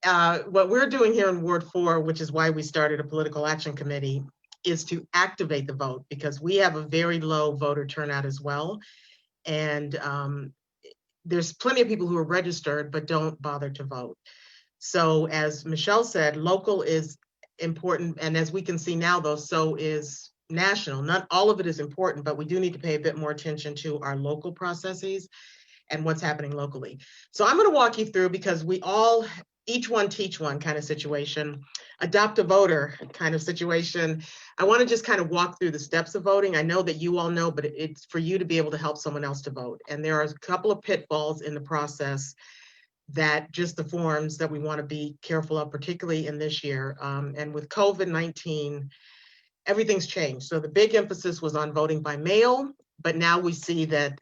What we're doing here in Ward 4, which is why we started a political action committee, is to activate the vote, because we have a very low voter turnout as well. And there's plenty of people who are registered but don't bother to vote. So as Michelle said, local is important. And as we can see now, though, so is national. Not all of it is important, but we do need to pay a bit more attention to our local processes and what's happening locally. So I'm going to walk you through, because we all, each one teach one kind of situation, adopt a voter kind of situation. I want to just kind of walk through the steps of voting. I know that you all know, but it's for you to be able to help someone else to vote. And there are a couple of pitfalls in the process, that just the forms that we want to be careful of, particularly in this year. And with COVID-19, everything's changed. So the big emphasis was on voting by mail, but now we see that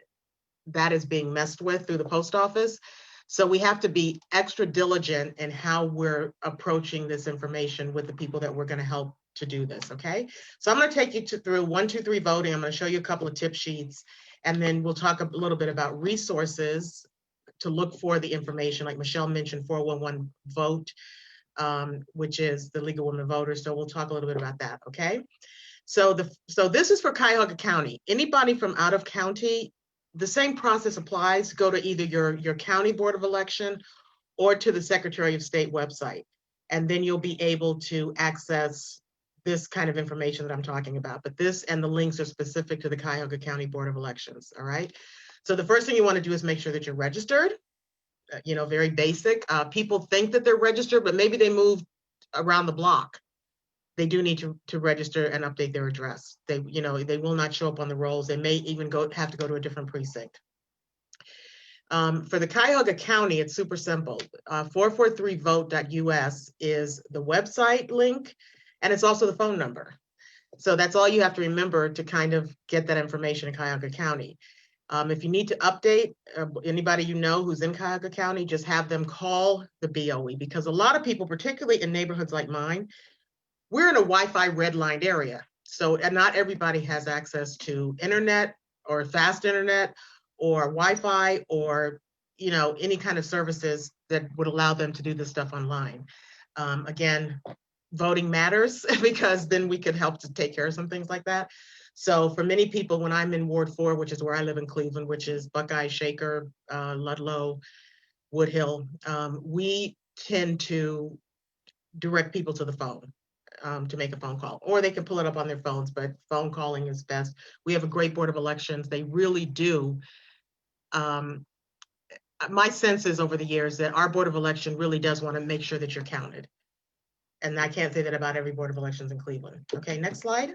that is being messed with through the post office. So we have to be extra diligent in how we're approaching this information with the people that we're going to help to do this, okay? So I'm going to take you through 1, 2, 3 voting. I'm going to show you a couple of tip sheets, and then we'll talk a little bit about resources to look for the information. Like Michelle mentioned, 411 Vote, which is the League of Women Voters. So we'll talk a little bit about that, okay? So this is for Cuyahoga County. Anybody from out of county, the same process applies. Go to either your county board of election or to the Secretary of State website. And then you'll be able to access this kind of information that I'm talking about. But this and the links are specific to the Cuyahoga County Board of Elections, all right? So the first thing you want to do is make sure that you're registered, very basic. People think that they're registered, but maybe they moved around the block. They do need to register and update their address. They will not show up on the rolls. They may even have to go to a different precinct. For the Cuyahoga County, it's super simple. 443vote.us is the website link, and it's also the phone number. So that's all you have to remember to kind of get that information in Cuyahoga County. If you need to update anybody who's in Cuyahoga County, just have them call the BOE, because a lot of people, particularly in neighborhoods like mine, we're in a Wi-Fi redlined area. So not everybody has access to internet or fast internet or Wi-Fi or any kind of services that would allow them to do this stuff online. Again, voting matters, because then we could help to take care of some things like that. So for many people, when I'm in Ward 4, which is where I live in Cleveland, which is Buckeye, Shaker, Ludlow, Woodhill, we tend to direct people to the phone to make a phone call, or they can pull it up on their phones, but phone calling is best. We have a great Board of Elections. They really do. My sense is over the years that our Board of Election really does want to make sure that you're counted. And I can't say that about every Board of Elections in Cleveland. Okay, next slide.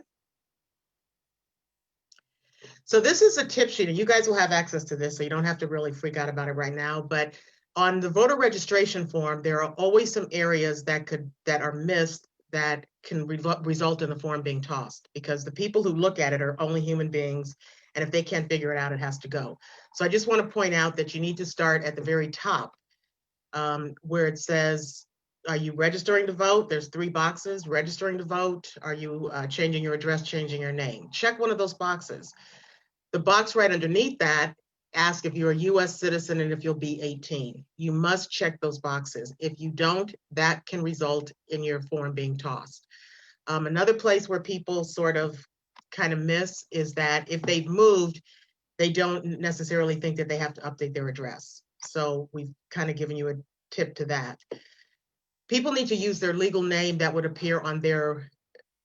So this is a tip sheet, and you guys will have access to this, so you don't have to really freak out about it right now. But On the voter registration form, there are always some areas that are missed that can result in the form being tossed, because the people who look at it are only human beings, and if they can't figure it out, it has to go. So I just want to point out that you need to start at the very top, where it says, are you registering to vote? There's 3 boxes: registering to vote. Are you changing your address, changing your name? Check one of those boxes. The box right underneath that asks if you're a US citizen and if you'll be 18. You must check those boxes. If you don't, that can result in your form being tossed. Another place where people sort of kind of miss is that if they've moved, they don't necessarily think that they have to update their address. So we've kind of given you a tip to that. People need to use their legal name that would appear on their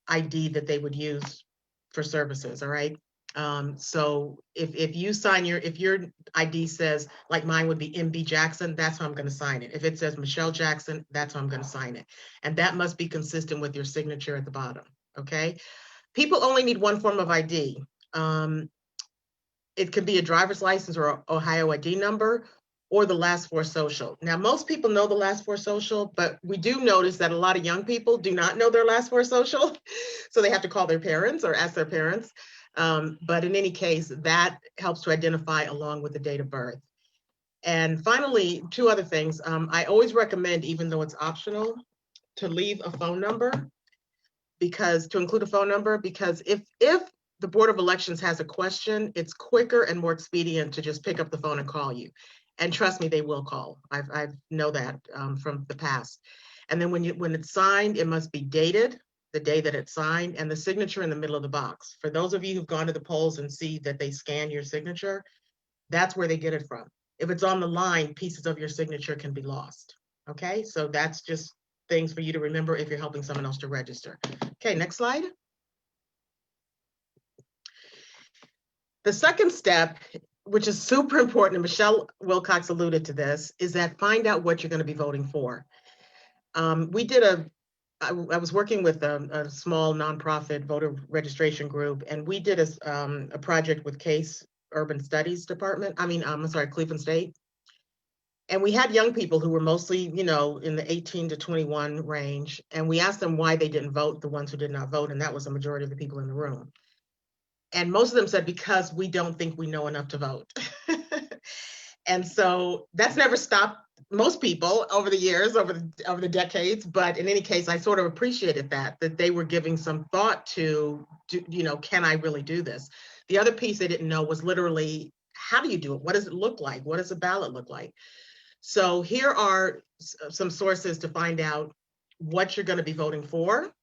ID that they would use for services, all right? So if you sign if your ID says, like mine would be MB Jackson, that's how I'm going to sign it. If it says Michelle Jackson, that's how I'm going to sign it. And that must be consistent with your signature at the bottom, okay? People only need one form of ID. It could be a driver's license or an Ohio ID number, or the last 4 social. Now, most people know the last 4 social, but we do notice that a lot of young people do not know their last 4 social. So they have to call their parents or ask their parents. But in any case, that helps to identify along with the date of birth. And finally, 2 other things. I always recommend, even though it's optional, to leave a phone number, to include a phone number, because if the Board of Elections has a question, it's quicker and more expedient to just pick up the phone and call you. And trust me, they will call. I know that from the past. And then when it's signed, it must be dated, the day that it's signed, and the signature in the middle of the box. For those of you who've gone to the polls and see that they scan your signature, that's where they get it from. If it's on the line, pieces of your signature can be lost. Okay, so that's just things for you to remember if you're helping someone else to register. Okay, next slide. The second step, which is super important, and Michelle Wilcox alluded to this, is that find out what you're going to be voting for. I was working with a small nonprofit voter registration group, and we did a project with Case Urban Studies Department. Cleveland State. And we had young people who were mostly, in the 18 to 21 range, and we asked them why they didn't vote, the ones who did not vote, and that was the majority of the people in the room. And most of them said, because we don't think we know enough to vote. And so that's never stopped most people over the years, over the decades. But in any case, I sort of appreciated that they were giving some thought to, can I really do this? The other piece they didn't know was literally, how do you do it? What does it look like? What does a ballot look like? So here are some sources to find out what you're going to be voting for.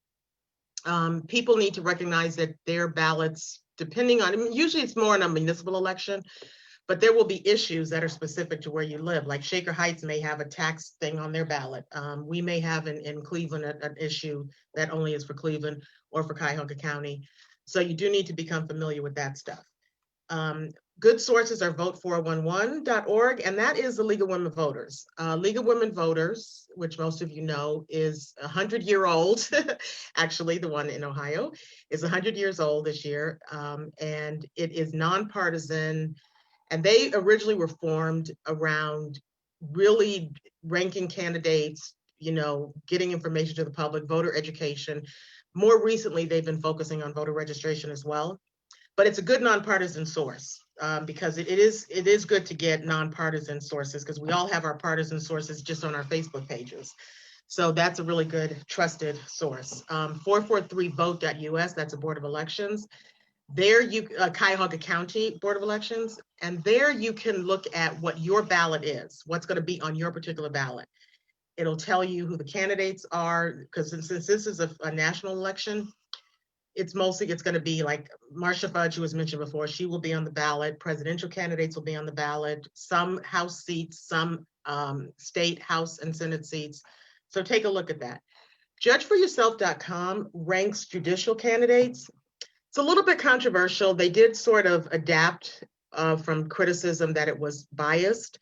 People need to recognize that their ballots, depending on, usually it's more in a municipal election, but there will be issues that are specific to where you live. Like Shaker Heights may have a tax thing on their ballot. We may have in Cleveland an issue that only is for Cleveland or for Cuyahoga County. So you do need to become familiar with that stuff. Good sources are vote411.org, and that is the League of Women Voters. League of Women Voters, which most of you know, is 100-year-old. Actually, the one in Ohio is 100 years old this year, and it is nonpartisan. And they originally were formed around really ranking candidates, getting information to the public, voter education. More recently, they've been focusing on voter registration as well. But it's a good nonpartisan source because it is good to get nonpartisan sources, because we all have our partisan sources just on our Facebook pages. So that's a really good trusted source. 443vote.us, that's a Board of Elections. There Cuyahoga County Board of Elections, and there you can look at what your ballot is, what's going to be on your particular ballot. It'll tell you who the candidates are, because since this is a national election, it's going to be like Marcia Fudge, who was mentioned before. She will be on the ballot. Presidential candidates will be on the ballot. Some House seats, some state House and Senate seats. So take a look at that. JudgeForYourself.com ranks judicial candidates. It's a little bit controversial. They did sort of adapt from criticism that it was biased,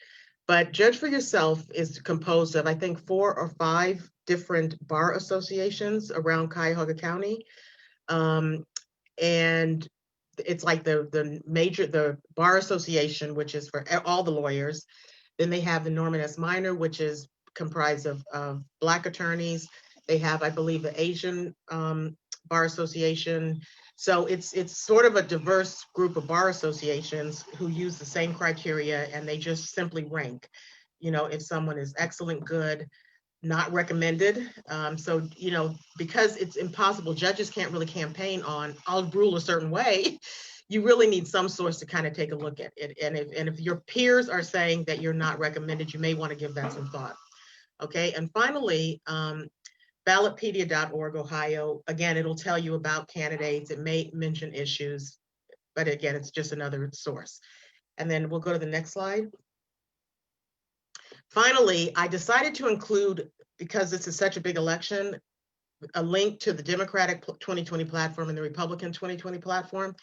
but Judge for Yourself is composed of, I think, 4 or 5 different bar associations around Cuyahoga County. And it's like the Bar Association, which is for all the lawyers. Then they have the Norman S. Minor, which is comprised of Black attorneys. They have, I believe, the Asian Bar Association. So it's sort of a diverse group of bar associations who use the same criteria, and they just simply rank, if someone is excellent, good, not recommended. So, because it's impossible, judges can't really campaign on, I'll rule a certain way. You really need some source to kind of take a look at it. And if your peers are saying that you're not recommended, you may want to give that some thought. Okay, and finally, ballotpedia.org, Ohio, again, it'll tell you about candidates. It may mention issues, but again, it's just another source. And then we'll go to the next slide. Finally, I decided to include, because this is such a big election, a link to the Democratic 2020 platform and the Republican 2020 platform.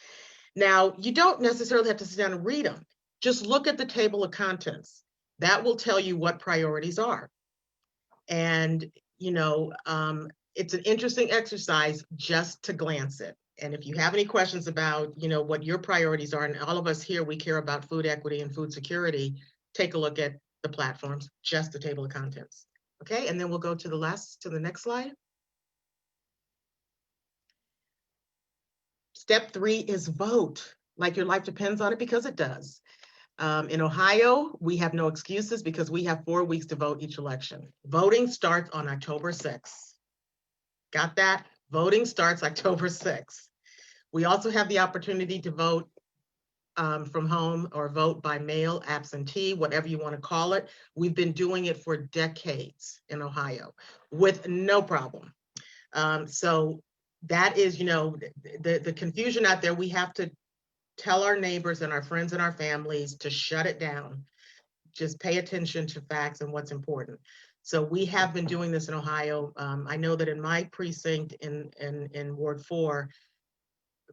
Now, you don't necessarily have to sit down and read them. Just look at the table of contents. That will tell you what priorities are. And, it's an interesting exercise just to glance it. And if you have any questions about, what your priorities are, and all of us here, we care about food equity and food security, take a look at the platforms, just the table of contents. Okay, and then we'll go to the next slide. Step 3 is vote, like your life depends on it, because it does. In Ohio, we have no excuses because we have 4 weeks to vote each election. Voting starts on October 6th. Got that? Voting starts October 6th. We also have the opportunity to vote from home or vote by mail, absentee, whatever you want to call it. We've been doing it for decades in Ohio with no problem. So that is, the confusion out there. We have to tell our neighbors and our friends and our families to shut it down. Just pay attention to facts and what's important. So we have been doing this in Ohio. I know that in my precinct in Ward 4,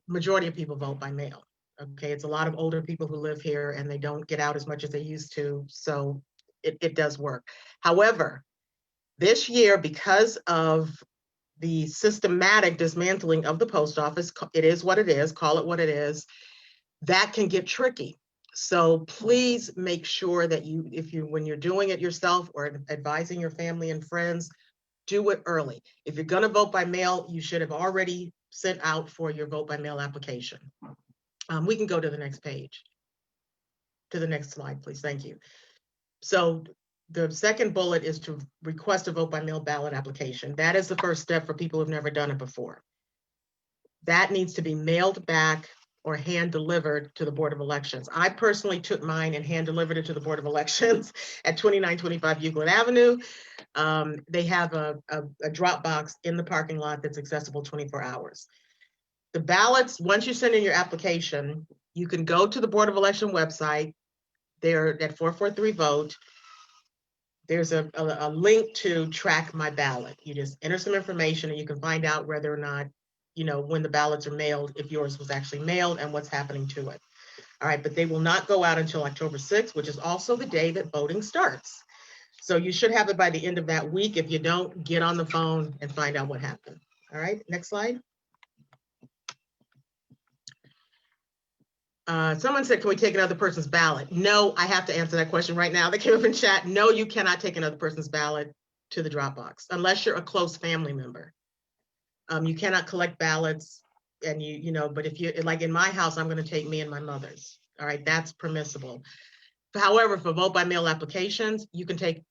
majority of people vote by mail. Okay, it's a lot of older people who live here and they don't get out as much as they used to. So it does work. However, this year, because of the systematic dismantling of the post office, it is what it is, call it what it is, that can get tricky. So please make sure that when you're doing it yourself or advising your family and friends, do it early. If you're gonna vote by mail, you should have already sent out for your vote by mail application. We can go to the next page. To the next slide, please, thank you. So the second bullet is to request a vote by mail ballot application. That is the first step for people who've never done it before. That needs to be mailed back or hand delivered to the Board of Elections. I personally took mine and hand delivered it to the Board of Elections at 2925 Euclid Avenue. They have a drop box in the parking lot that's accessible 24 hours. The ballots, once you send in your application, you can go to the Board of Election website. They're at 443 Vote. There's a link to track my ballot. You just enter some information and you can find out whether or not, when the ballots are mailed, if yours was actually mailed and what's happening to it. All right, but they will not go out until October 6th, which is also the day that voting starts. So you should have it by the end of that week. If you don't, get on the phone and find out what happened. All right, next slide. Someone said, can we take another person's ballot? No, I have to answer that question right now. That came up in chat. No, you cannot take another person's ballot to the drop box unless you're a close family member. You cannot collect ballots and but if you, like in my house, I'm going to take me and my mother's. All right, that's permissible. However, for vote by mail applications, you can take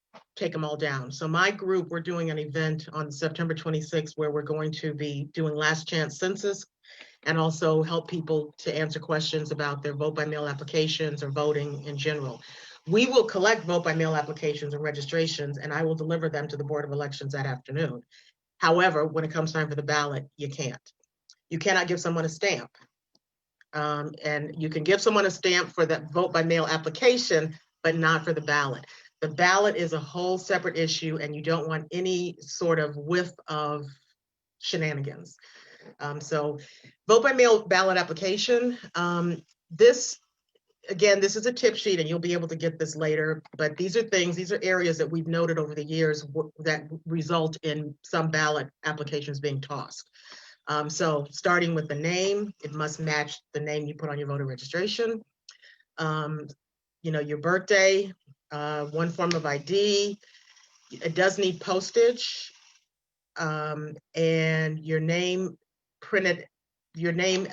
them all down. So my group, we're doing an event on September 26th where we're going to be doing last chance census and also help people to answer questions about their vote by mail applications or voting in general. We will collect vote by mail applications and registrations, and I will deliver them to the Board of Elections that afternoon. However, when it comes time for the ballot, you can't. You cannot give someone a stamp. And you can give someone a stamp for that vote by mail application, but not for the ballot. The ballot is a whole separate issue, and you don't want any sort of whiff of shenanigans. So vote by mail ballot application. This is a tip sheet and you'll be able to get this later, but these are areas that we've noted over the years that result in some ballot applications being tossed. So starting with the name, it must match the name you put on your voter registration. Your birthday, one form of ID. It does need postage, and your name printed, your name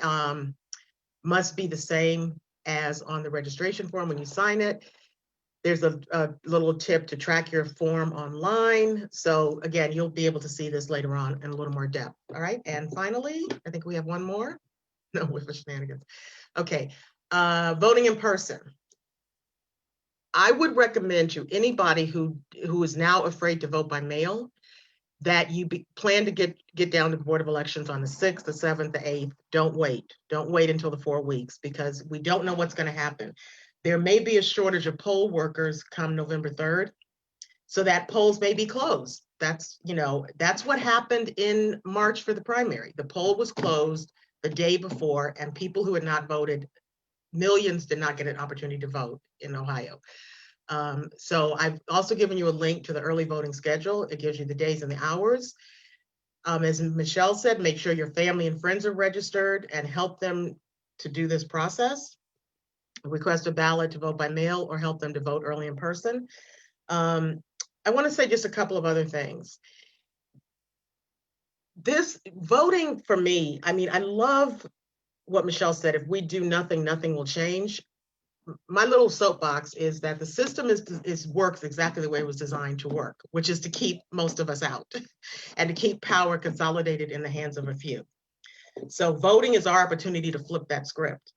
must be the same as on the registration form when you sign it. There's a little tip to track your form online. So again, you'll be able to see this later on in a little more depth. All right, and finally, I think we have one more. No, with the shenanigans. Okay, voting in person. I would recommend to anybody who is now afraid to vote by mail that you plan to get down to the Board of Elections on the 6th, the 7th, the 8th. Don't wait. Don't wait until the 4 weeks, because we don't know what's going to happen. There may be a shortage of poll workers come November 3rd, so that polls may be closed. That's what happened in March for the primary. The poll was closed the day before, and people who had not voted, millions, did not get an opportunity to vote in Ohio. So I've also given you a link to the early voting schedule. It gives you the days and the hours. As Michelle said, make sure your family and friends are registered and help them to do this process. Request a ballot to vote by mail or help them to vote early in person. I want to say just a couple of other things. This voting for me, I mean, I love what Michelle said. If we do nothing, nothing will change. My little soapbox is that the system works exactly the way it was designed to work, which is to keep most of us out and to keep power consolidated in the hands of a few. So voting is our opportunity to flip that script.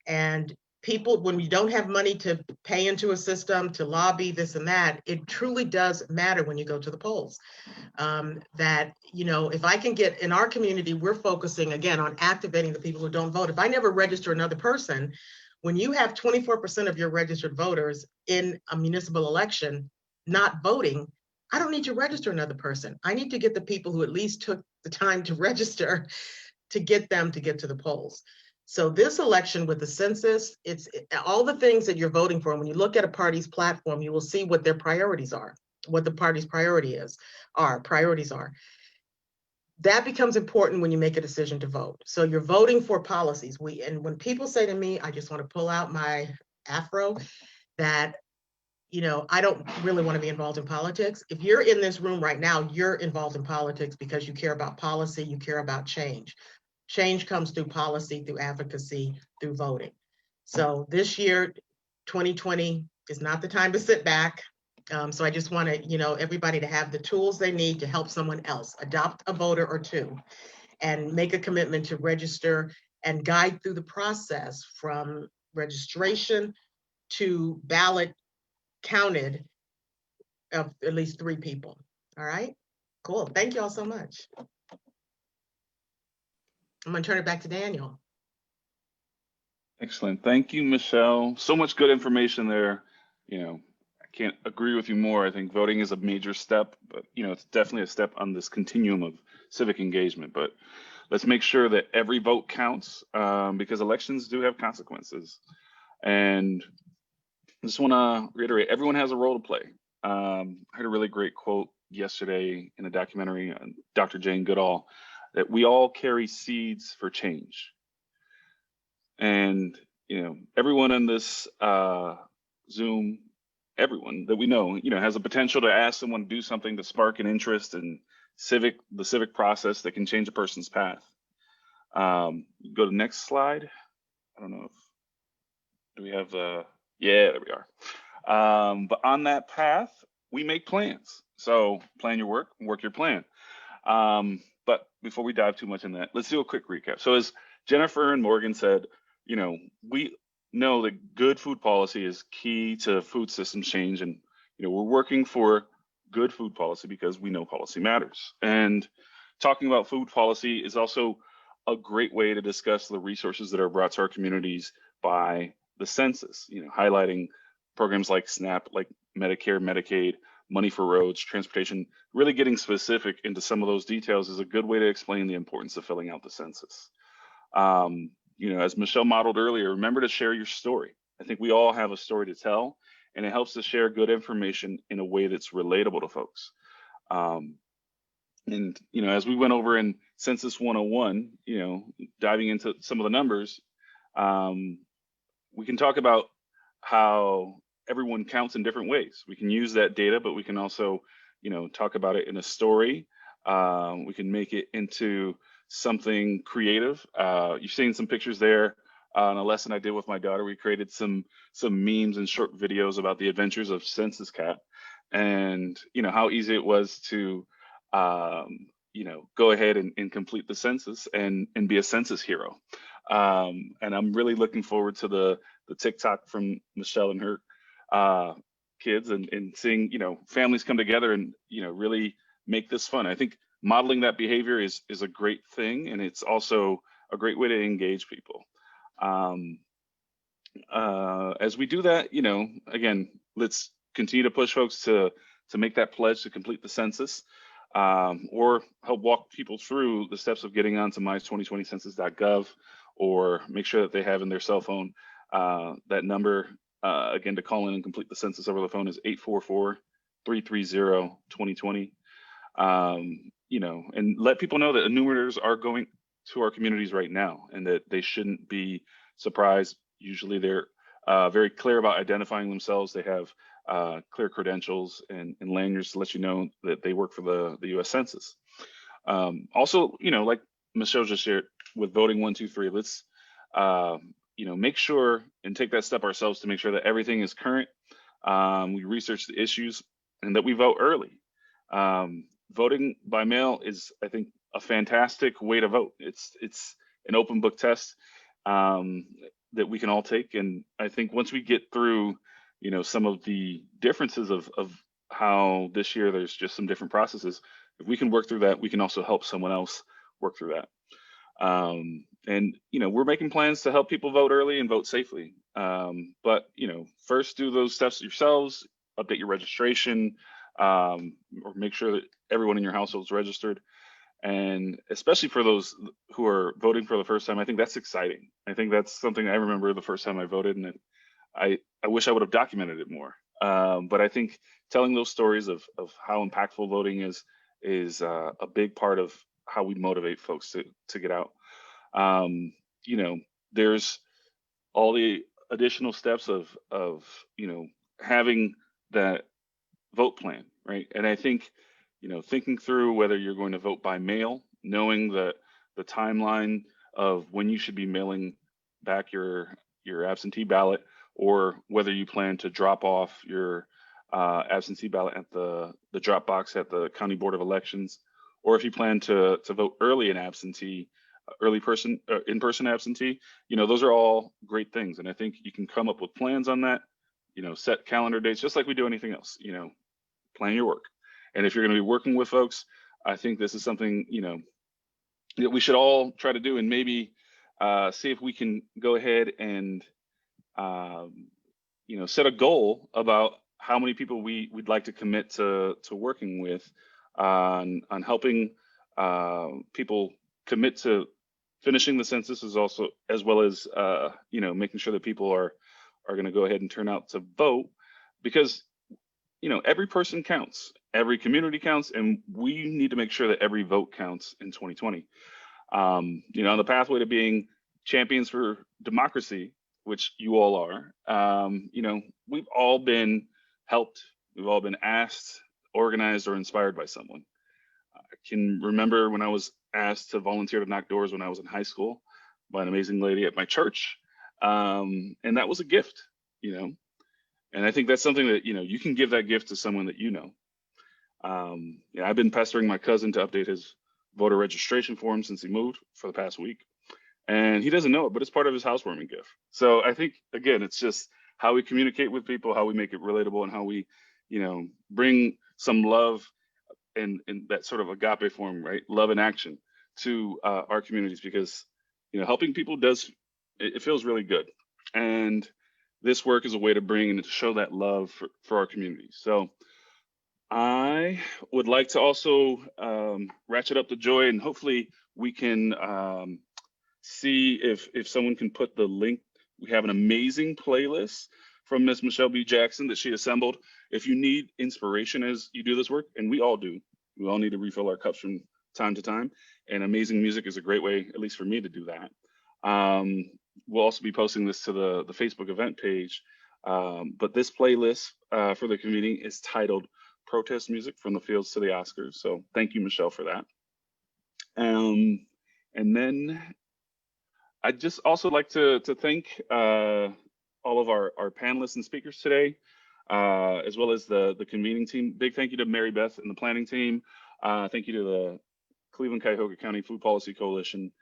And people, when we don't have money to pay into a system, to lobby this and that, it truly does matter when you go to the polls. That, if I can get, in our community, we're focusing again on activating the people who don't vote. If I never register another person, when you have 24% of your registered voters in a municipal election not voting, I don't need to register another person. I need to get the people who at least took the time to register to get them to get to the polls. So this election with the census, it's all the things that you're voting for. When you look at a party's platform, you will see what their priorities are, what the party's priorities are. That becomes important when you make a decision to vote. So you're voting for policies. And when people say to me, I just want to pull out my afro, that, I don't really want to be involved in politics. If you're in this room right now, you're involved in politics because you care about policy, you care about change. Change comes through policy, through advocacy, through voting. So this year, 2020, is not the time to sit back. So I just want to, everybody to have the tools they need to help someone else, adopt a voter or two, and make a commitment to register and guide through the process from registration to ballot counted of at least 3 people. All right, cool. Thank you all so much. I'm going to turn it back to Daniel. Excellent. Thank you, Michelle. So much good information there. I can't agree with you more. I think voting is a major step, but it's definitely a step on this continuum of civic engagement. But let's make sure that every vote counts, because elections do have consequences. And I just want to reiterate, everyone has a role to play. I heard a really great quote yesterday in a documentary on Dr. Jane Goodall, that we all carry seeds for change. And, everyone in this Zoom, everyone that we know, has a potential to ask someone to do something to spark an interest in the civic process that can change a person's path. Go to the next slide. I don't know do we have yeah, there we are. But on that path, we make plans. So plan your work, work your plan. But before we dive too much in that, let's do a quick recap. So as Jennifer and Morgan said, we know that good food policy is key to food systems change. And, we're working for good food policy because we know policy matters. And talking about food policy is also a great way to discuss the resources that are brought to our communities by the census, highlighting programs like SNAP, like Medicare, Medicaid, money for roads, transportation. Really getting specific into some of those details is a good way to explain the importance of filling out the census. As Michelle modeled earlier, remember to share your story. I think we all have a story to tell, and it helps to share good information in a way that's relatable to folks. And, as we went over in Census 101, diving into some of the numbers, we can talk about how everyone counts in different ways. We can use that data, but we can also, talk about it in a story. We can make it into something creative. You've seen some pictures there on a lesson I did with my daughter. We created some memes and short videos about the adventures of Census Cat, and how easy it was to go ahead and complete the census and be a census hero. And I'm really looking forward to the TikTok from Michelle and her kids, and seeing families come together and really make this fun. I think modeling that behavior is a great thing, and it's also a great way to engage people. As we do that, again, let's continue to push folks to make that pledge to complete the census, or help walk people through the steps of getting onto my2020census.gov, or make sure that they have in their cell phone that number, again, to call in and complete the census over the phone is 844-330-2020. And let people know that enumerators are going to our communities right now, and that they shouldn't be surprised. Usually they're very clear about identifying themselves. They have clear credentials and lanyards to let you know that they work for the U.S. Census. Also, like Michelle just shared with voting 1, 2, 3, let's make sure and take that step ourselves to make sure that everything is current. We research the issues, and that we vote early. Voting by mail is, I think, a fantastic way to vote. It's an open book test that we can all take. And I think once we get through, some of the differences of how this year there's just some different processes, if we can work through that, we can also help someone else work through that. And we're making plans to help people vote early and vote safely. But first do those steps yourselves, update your registration, or make sure that everyone in your household is registered. And especially for those who are voting for the first time, I think that's exciting. I think that's something I remember the first time I voted, and I wish I would have documented it more. But I think telling those stories of how impactful voting is a big part of how we motivate folks to get out. There's all the additional steps of having that vote plan, right? And I think thinking through whether you're going to vote by mail, knowing the timeline of when you should be mailing back your absentee ballot, or whether you plan to drop off your absentee ballot at the drop box at the County Board of Elections, or if you plan to vote early in absentee, in-person absentee, those are all great things. And I think you can come up with plans on that, set calendar dates, just like we do anything else, plan your work. And if you're going to be working with folks, I think this is something, that we should all try to do, and maybe see if we can go ahead and, set a goal about how many people we'd like to commit to working with on helping people commit to finishing the census, as well as making sure that people are going to go ahead and turn out to vote, because every person counts, every community counts, and we need to make sure that every vote counts in 2020. On the pathway to being champions for democracy, which you all are, we've all been helped, we've all been asked, organized, or inspired by someone. I can remember when I was asked to volunteer to knock doors when I was in high school by an amazing lady at my church, and that was a gift, and I think that's something that, you can give that gift to someone that I've been pestering my cousin to update his voter registration form since he moved for the past week. And he doesn't know it, but it's part of his housewarming gift. So I think, again, it's just how we communicate with people, how we make it relatable, and how we, bring some love and that sort of agape form, right? Love in action to our communities, because, helping people it feels really good. And this work is a way to bring and to show that love for our communities. So I would like to also ratchet up the joy, and hopefully we can see if someone can put the link. We have an amazing playlist from Miss Michelle B. Jackson that she assembled. If you need inspiration as you do this work, and we all do, we all need to refill our cups from time to time, and amazing music is a great way, at least for me, to do that. We'll also be posting this to the Facebook event page But this playlist for the convening is titled Protest Music from the Fields to the Oscars. So thank you, Michelle, for that. And then I'd just also like to thank all of our panelists and speakers today, as well as the convening team. Big thank you to Mary Beth and the planning team. Thank you to the Cleveland-Cuyahoga County Food Policy Coalition,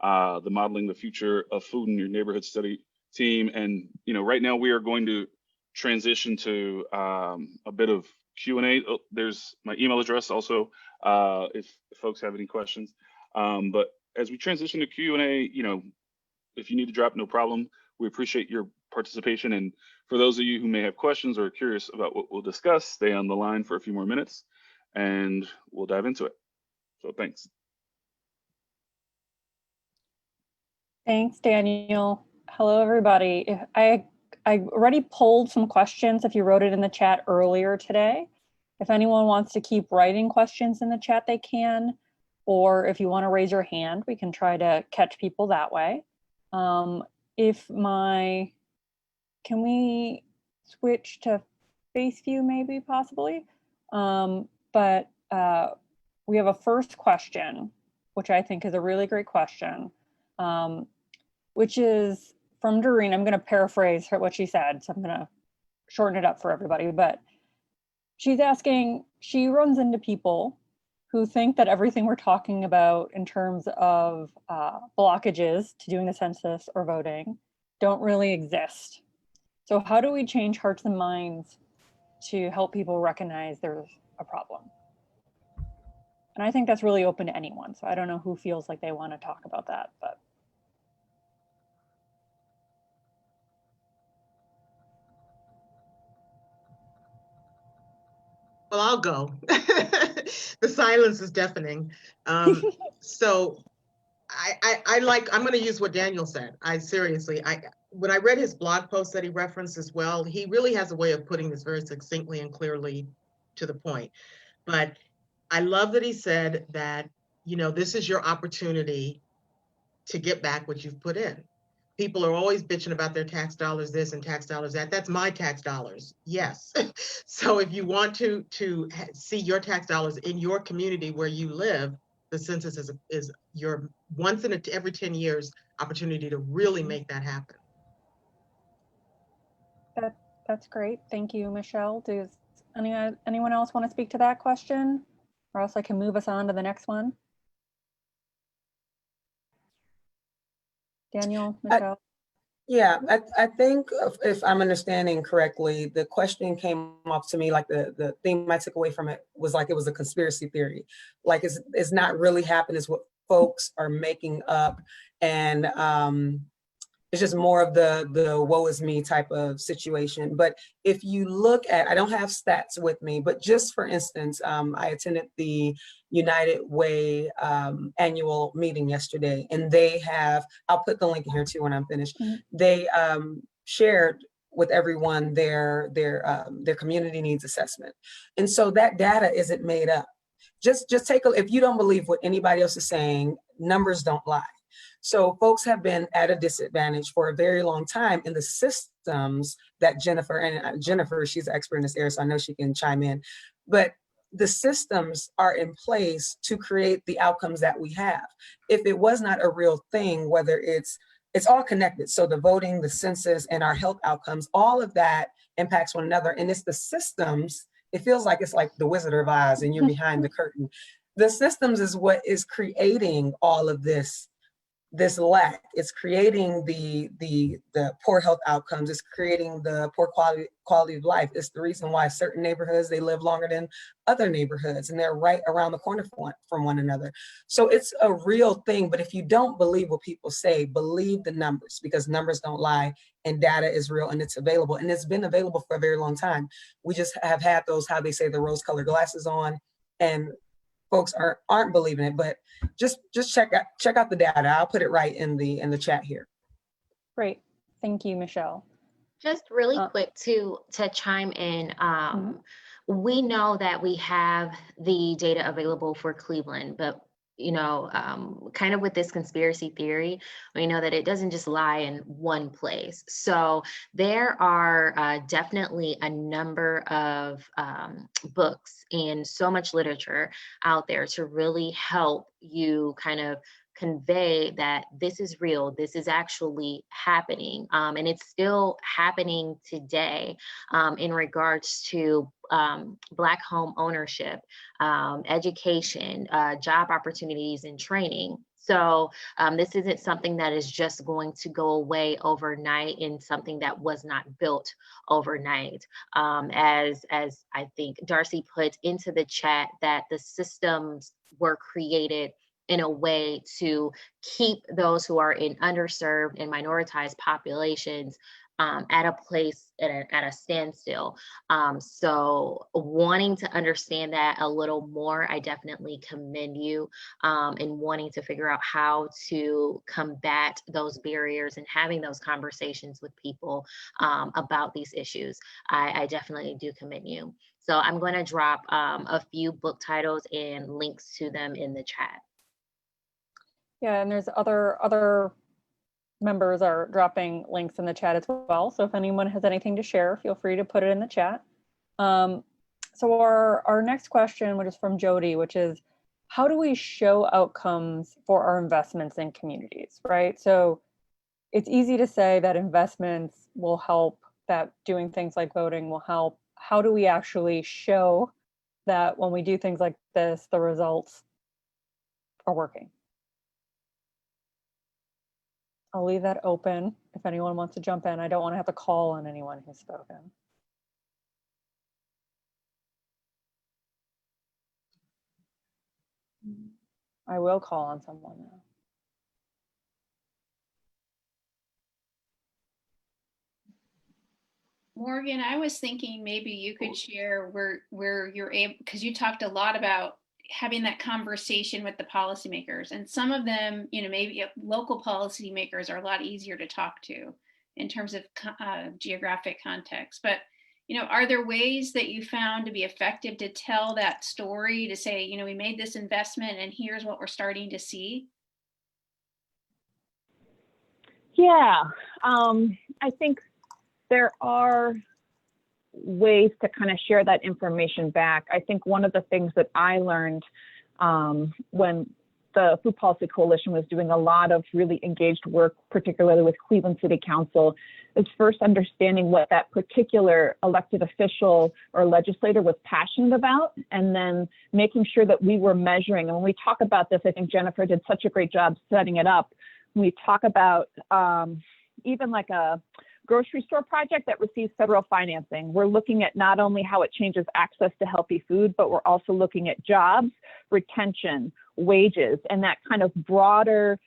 the Modeling the Future of Food in Your Neighborhood Study team. And right now we are going to transition to a bit of Q&A. Oh, there's my email address also, if folks have any questions. But as we transition to Q&A, if you need to drop, no problem. We appreciate your participation. And for those of you who may have questions or are curious about what we'll discuss, stay on the line for a few more minutes and we'll dive into it. So thanks. Thanks, Daniel. Hello, everybody. I already pulled some questions if you wrote it in the chat earlier today. If anyone wants to keep writing questions in the chat, they can. Or if you want to raise your hand, we can try to catch people that way. Can we switch to face view maybe possibly? But we have a first question, which I think is a really great question, which is from Doreen. I'm going to paraphrase what she said, so I'm going to shorten it up for everybody. But she's asking, she runs into people who think that everything we're talking about in terms of blockages to doing the census or voting don't really exist. So how do we change hearts and minds to help people recognize there's a problem? And I think that's really open to anyone. So I don't know who feels like they want to talk about that, but. Well, I'll go. The silence is deafening. So I'm going to use what Daniel said. When I read his blog post that he referenced as well, he really has a way of putting this very succinctly and clearly to the point. But I love that he said that, this is your opportunity to get back what you've put in. People are always bitching about their tax dollars this and tax dollars that. That's my tax dollars. Yes. So if you want to see your tax dollars in your community where you live, the census is your once in every 10 years opportunity to really make that happen. That's great. Thank you, Michelle. Does anyone else want to speak to that question? Or else I can move us on to the next one. Daniel, Michelle? I think if I'm understanding correctly, the question came off to me like the thing I took away from it was like it was a conspiracy theory. Like it's not really happening, it's what folks are making up. And it's just more of the woe is me type of situation. But if you look at, I don't have stats with me, but just for instance, I attended the United Way annual meeting yesterday, and they have, I'll put the link in here too when I'm finished. Mm-hmm. They shared with everyone their community needs assessment. And so that data isn't made up. Just take if you don't believe what anybody else is saying, numbers don't lie. So folks have been at a disadvantage for a very long time in the systems that Jennifer, she's an expert in this area, so I know she can chime in, but the systems are in place to create the outcomes that we have. If it was not a real thing, whether it's all connected. So the voting, the census, and our health outcomes, all of that impacts one another. And it's the systems, it feels like it's like the Wizard of Oz and you're behind the curtain. The systems is what is creating all of this lack. It's creating the poor health outcomes. It's creating the poor quality of life. It's the reason why certain neighborhoods, they live longer than other neighborhoods, and they're right around the corner from one another. So it's a real thing. But if you don't believe what people say, believe the numbers, because numbers don't lie and data is real and it's available. And it's been available for a very long time. We just have had those, how they say, the rose-colored glasses on, and folks aren't believing it. But just check out the data. I'll put it right in the chat here. Great, thank you, Michelle. Just really quick to chime in. We know that we have the data available for Cleveland, but kind of with this conspiracy theory, we know that it doesn't just lie in one place. So there are definitely a number of books and so much literature out there to really help you kind of convey that this is real, this is actually happening, and it's still happening today in regards to Black home ownership, education, job opportunities, and training. So this isn't something that is just going to go away overnight and something that was not built overnight. As I think Darcy put into the chat, that the systems were created in a way to keep those who are in underserved and minoritized populations at a place, at a standstill. So wanting to understand that a little more, I definitely commend you in wanting to figure out how to combat those barriers and having those conversations with people about these issues. I definitely do commend you. So I'm going to drop a few book titles and links to them in the chat. Yeah, and there's other members are dropping links in the chat as well. So if anyone has anything to share, feel free to put it in the chat. So our next question, which is from Jody, which is, how do we show outcomes for our investments in communities, right? So it's easy to say that investments will help, that doing things like voting will help. How do we actually show that when we do things like this, the results are working? I'll leave that open if anyone wants to jump in. I don't want to have to call on anyone who's spoken. I will call on someone now. Morgan, I was thinking maybe you could share where you're able, because you talked a lot about having that conversation with the policymakers, and some of them, maybe local policymakers are a lot easier to talk to in terms of geographic context. But, are there ways that you found to be effective to tell that story, to say, we made this investment and here's what we're starting to see? Yeah, I think there are ways to kind of share that information back. I think one of the things that I learned when the Food Policy Coalition was doing a lot of really engaged work, particularly with Cleveland City Council, is first understanding what that particular elected official or legislator was passionate about, and then making sure that we were measuring. And when we talk about this, I think Jennifer did such a great job setting it up. When we talk about even like a grocery store project that receives federal financing, we're looking at not only how it changes access to healthy food, but we're also looking at jobs, retention, wages, and that kind of broader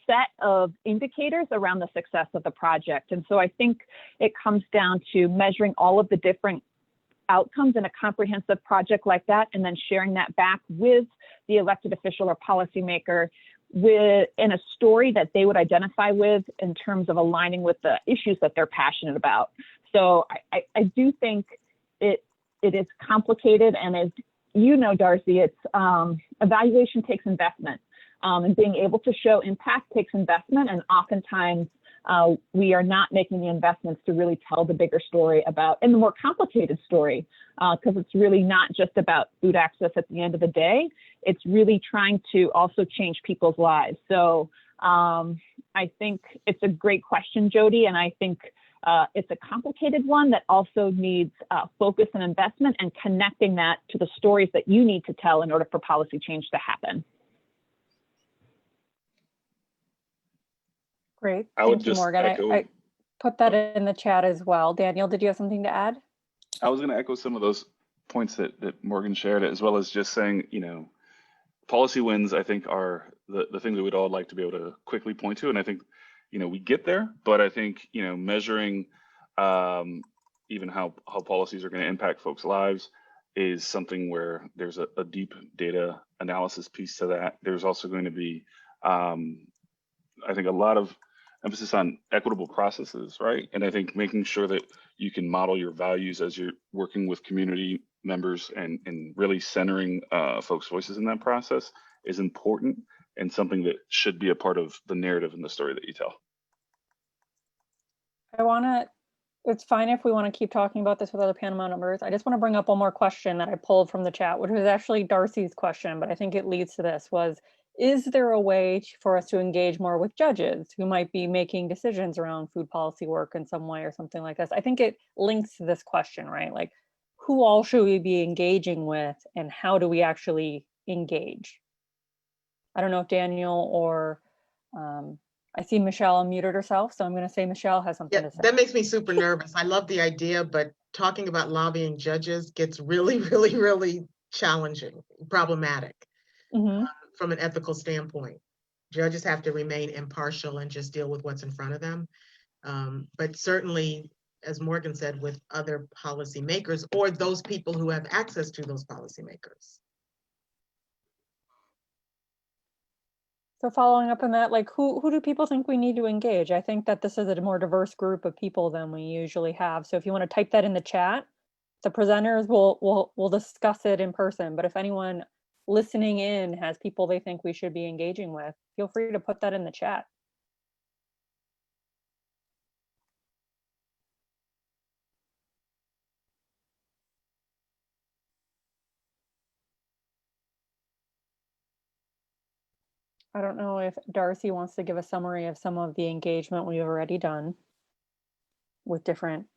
set of indicators around the success of the project. And so I think it comes down to measuring all of the different outcomes in a comprehensive project like that, and then sharing that back with the elected official or policymaker in a story that they would identify with in terms of aligning with the issues that they're passionate about. So I do think it is complicated, and as you know, Darcy, it's evaluation takes investment, and being able to show impact takes investment, and oftentimes we are not making the investments to really tell the bigger story about, and the more complicated story, because it's really not just about food access at the end of the day. It's really trying to also change people's lives. So I think it's a great question, Jody, and I think it's a complicated one that also needs focus and investment, and connecting that to the stories that you need to tell in order for policy change to happen. Great, I would thank you, just Morgan. I put that in the chat as well. Daniel, did you have something to add? I was going to echo some of those points that Morgan shared, as well as just saying, policy wins, I think, are the things that we'd all like to be able to quickly point to. And I think, we get there, but I think, measuring even how policies are going to impact folks' lives is something where there's a deep data analysis piece to that. There's also going to be, I think, a lot of emphasis on equitable processes, right? And I think making sure that you can model your values as you're working with community members and really centering folks' voices in that process is important and something that should be a part of the narrative and the story that you tell. It's fine if we want to keep talking about this with other panel members. I just want to bring up one more question that I pulled from the chat, which was actually Darcy's question, but I think it leads to this, was, is there a way for us to engage more with judges who might be making decisions around food policy work in some way or something like this? I think it links to this question, right? Like, who all should we be engaging with and how do we actually engage? I don't know if Daniel or I see Michelle unmuted herself, so I'm going to say Michelle has something to say. That makes me super nervous. I love the idea, but talking about lobbying judges gets really, really, really challenging, problematic from an ethical standpoint. Judges have to remain impartial and just deal with what's in front of them. But certainly, as Morgan said, with other policymakers or those people who have access to those policymakers. So following up on that, like who do people think we need to engage? I think that this is a more diverse group of people than we usually have. So if you want to type that in the chat, the presenters will discuss it in person. But if anyone listening in has people they think we should be engaging with, feel free to put that in the chat. I don't know if Darcy wants to give a summary of some of the engagement we've already done with different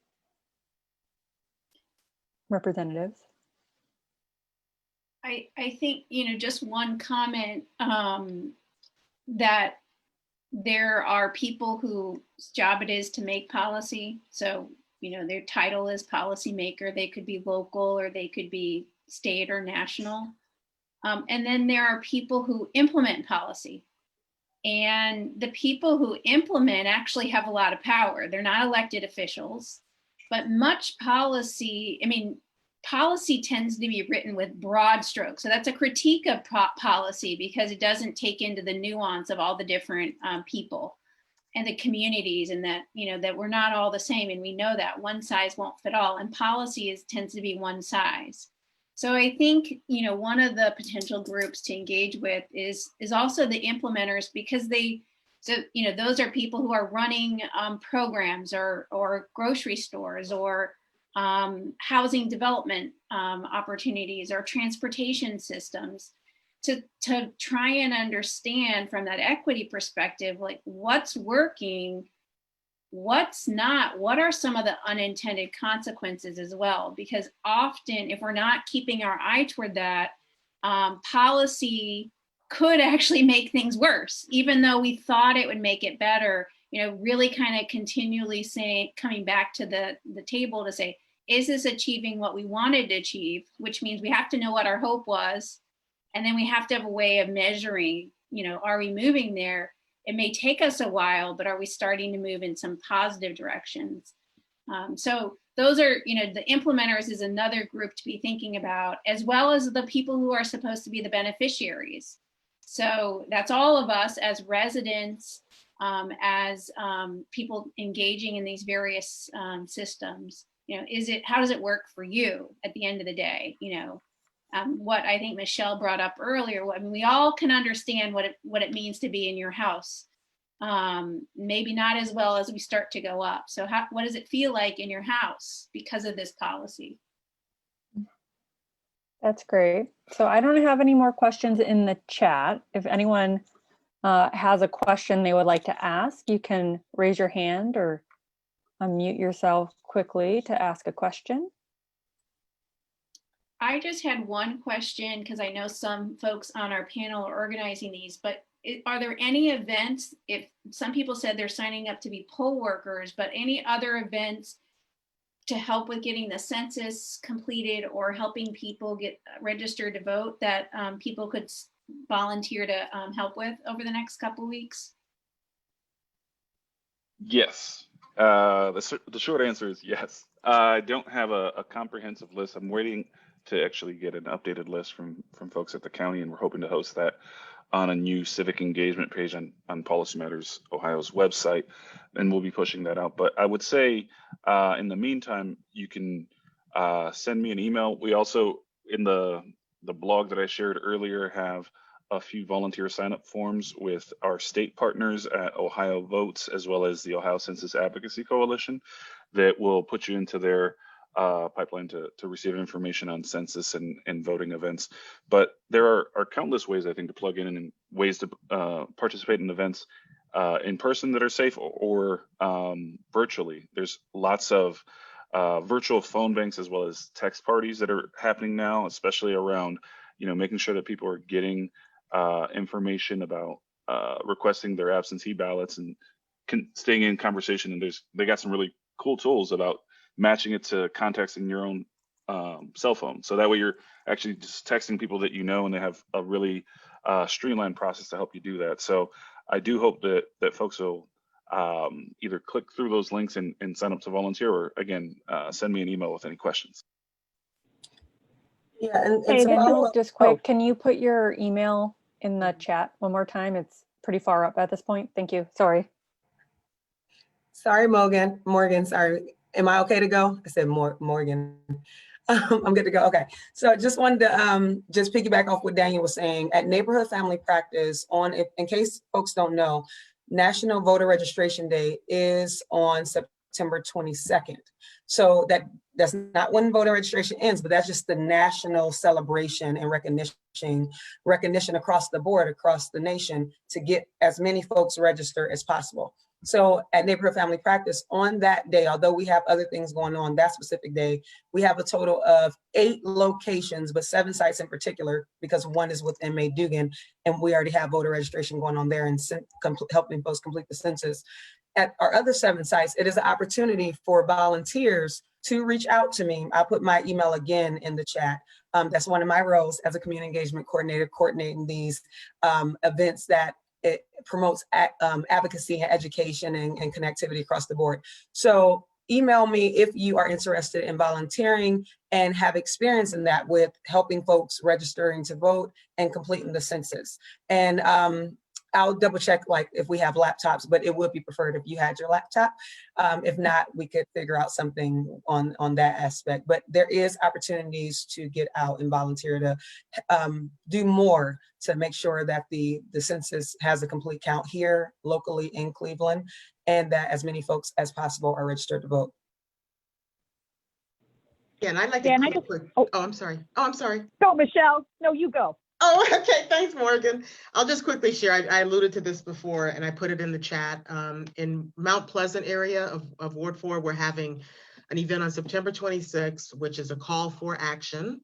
representatives. I think, just one comment, that there are people whose job it is to make policy. So, their title is policymaker. They could be local or they could be state or national. And then there are people who implement policy. And the people who implement actually have a lot of power. They're not elected officials, but much policy, policy tends to be written with broad strokes. So that's a critique of policy because it doesn't take into the nuance of all the different people and the communities, and that, that we're not all the same. And we know that one size won't fit all, and policy tends to be one size. So I think, one of the potential groups to engage with is also the implementers, because those are people who are running programs or grocery stores or housing development opportunities or transportation systems, to try and understand from that equity perspective, like what's working, what's not, what are some of the unintended consequences as well? Because often if we're not keeping our eye toward that, policy could actually make things worse, even though we thought it would make it better. Really kind of continually coming back to the table to say, is this achieving what we wanted to achieve? Which means we have to know what our hope was. And then we have to have a way of measuring, are we moving there? It may take us a while, but are we starting to move in some positive directions? So those are, the implementers is another group to be thinking about, as well as the people who are supposed to be the beneficiaries. So that's all of us as residents, as people engaging in these various systems. How does it work for you at the end of the day? What I think Michelle brought up earlier, we all can understand what it means to be in your house. Maybe not as well as we start to go up. So what does it feel like in your house because of this policy? That's great. So I don't have any more questions in the chat. If anyone has a question they would like to ask, you can raise your hand or unmute yourself quickly to ask a question. I just had one question because I know some folks on our panel are organizing these, but are there any events, if some people said they're signing up to be poll workers, but any other events to help with getting the census completed or helping people get registered to vote that people could volunteer to help with over the next couple of weeks? Yes. The short answer is yes. I don't have a comprehensive list. I'm waiting to actually get an updated list from folks at the county, and we're hoping to host that on a new civic engagement page on Policy Matters Ohio's website, and we'll be pushing that out. But I would say in the meantime, you can send me an email. We also, in the blog that I shared earlier, have a few volunteer sign-up forms with our state partners at Ohio Votes, as well as the Ohio Census Advocacy Coalition, that will put you into their pipeline to receive information on census and voting events. But there are countless ways, I think, to plug in and ways to participate in events in person that are safe or virtually. There's lots of virtual phone banks as well as text parties that are happening now, especially around, making sure that people are getting information about requesting their absentee ballots and staying in conversation. And they got some really cool tools about matching it to contacts in your own cell phone. So that way you're actually just texting people that you know, and they have a really streamlined process to help you do that. So I do hope that folks will either click through those links and sign up to volunteer, or again, send me an email with any questions. Yeah, and Hey, to follow Daniel, up- just quick, can you put your email in the chat one more time? It's pretty far up at this point. Thank you. Sorry. Sorry, Morgan, sorry. Am I okay to go? I said Morgan. I'm good to go. Okay. So I just wanted to just piggyback off what Daniel was saying. At Neighborhood Family Practice, in case folks don't know, National Voter Registration Day is on September 22nd. So that's not when voter registration ends, but that's just the national celebration and recognition across the board, across the nation, to get as many folks registered as possible. So at Neighborhood Family Practice, on that day, although we have other things going on that specific day, we have a total of 8 locations, but 7 sites in particular, because one is with M.A. Dugan, and we already have voter registration going on there and helping folks complete the census. At our other 7 sites, it is an opportunity for volunteers to reach out to me. I'll put my email again in the chat. That's one of my roles as a community engagement coordinator, coordinating these events that it promotes advocacy and education and connectivity across the board. So email me if you are interested in volunteering and have experience in that with helping folks registering to vote and completing the census. And I'll double check like if we have laptops, but it would be preferred if you had your laptop. If not, we could figure out something on that aspect. But there is opportunities to get out and volunteer to do more to make sure that the census has a complete count here locally in Cleveland, and that as many folks as possible are registered to vote. Yeah, and I'd like Dan, to quick. Oh, I'm sorry. Go, Michelle. No, you go. Oh, okay. Thanks, Morgan. I'll just quickly share. I alluded to this before, and I put it in the chat. In Mount Pleasant area of Ward 4, we're having an event on September 26th, which is a call for action.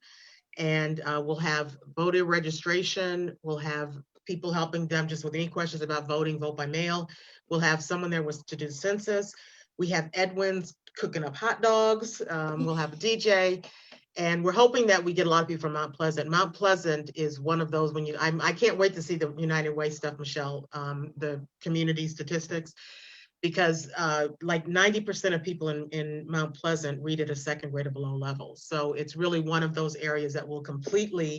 And we'll have voter registration. We'll have people helping them just with any questions about voting, vote by mail. We'll have someone there to do census. We have Edwin's cooking up hot dogs. We'll have a DJ. And we're hoping that we get a lot of people from Mount Pleasant. Mount Pleasant is one of those I can't wait to see the United Way stuff, Michelle, the community statistics, because like 90% of people in Mount Pleasant read at a 2nd grade or below level. So it's really one of those areas that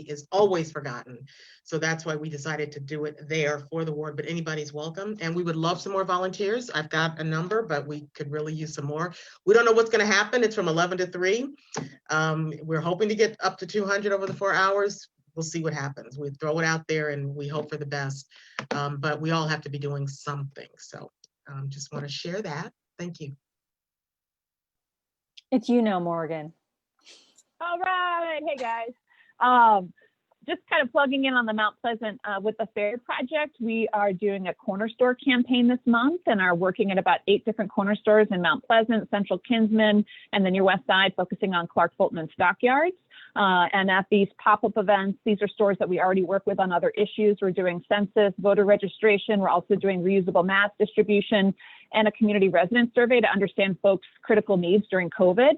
is always forgotten. So that's why we decided to do it there for the ward, but anybody's welcome. And we would love some more volunteers. I've got a number, but we could really use some more. We don't know what's gonna happen. It's from 11 to 3. We're hoping to get up to 200 over the 4 hours. We'll see what happens. We throw it out there and we hope for the best, but we all have to be doing something. So just want to share that. Thank you. It's Morgan. All right. Hey, guys. Just kind of plugging in on the Mount Pleasant with the Fair Project. We are doing a corner store campaign this month and are working at about 8 different corner stores in Mount Pleasant, Central Kinsman, and the Near West Side, focusing on Clark Fulton and Stockyards. And at these pop-up events, these are stores that we already work with on other issues. We're doing census, voter registration. We're also doing reusable mask distribution and a community resident survey to understand folks' critical needs during COVID.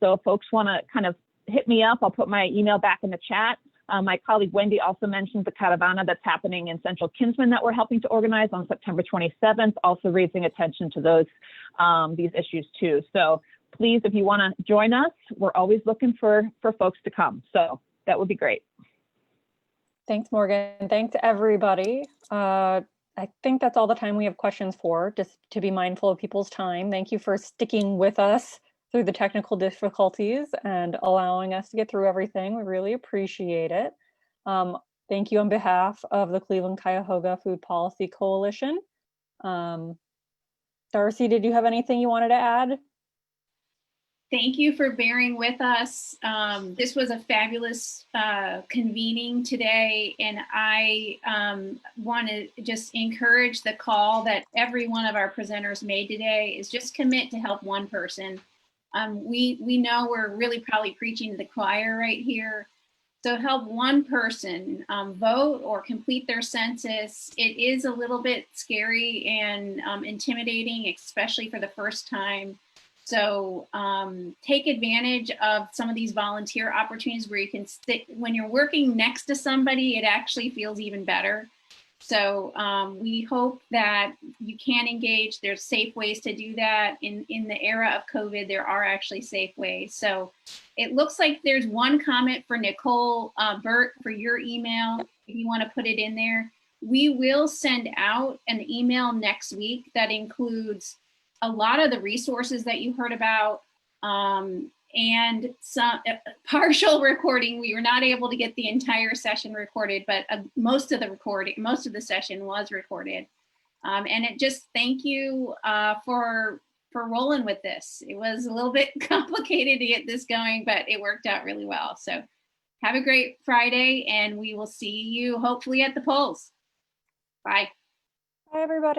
So if folks want to kind of hit me up, I'll put my email back in the chat. My colleague Wendy also mentioned the caravana that's happening in Central Kinsman that we're helping to organize on September 27th, also raising attention to these issues too. So please, if you want to join us, we're always looking for folks to come. So that would be great. Thanks, Morgan. Thanks, everybody. I think that's all the time we have questions for, just to be mindful of people's time. Thank you for sticking with us through the technical difficulties and allowing us to get through everything. We really appreciate it. Thank you on behalf of the Cleveland-Cuyahoga Food Policy Coalition. Darcy, did you have anything you wanted to add? Thank you for bearing with us. This was a fabulous convening today, and I want to just encourage the call that every one of our presenters made today is just commit to help one person. We know we're really probably preaching to the choir right here. So help one person vote or complete their census. It is a little bit scary and intimidating, especially for the first time. So take advantage of some of these volunteer opportunities where you can sit, when you're working next to somebody, it actually feels even better. So we hope that you can engage. There's safe ways to do that. In the era of COVID, there are actually safe ways. So it looks like there's one comment for Nicole Burt for your email, if you want to put it in there. We will send out an email next week that includes a lot of the resources that you heard about, and some partial recording. We were not able to get the entire session recorded, but most of the session was recorded. And it just thank you for rolling with this. It was a little bit complicated to get this going, but it worked out really well. So have a great Friday, and we will see you hopefully at the polls. Bye. Bye, everybody.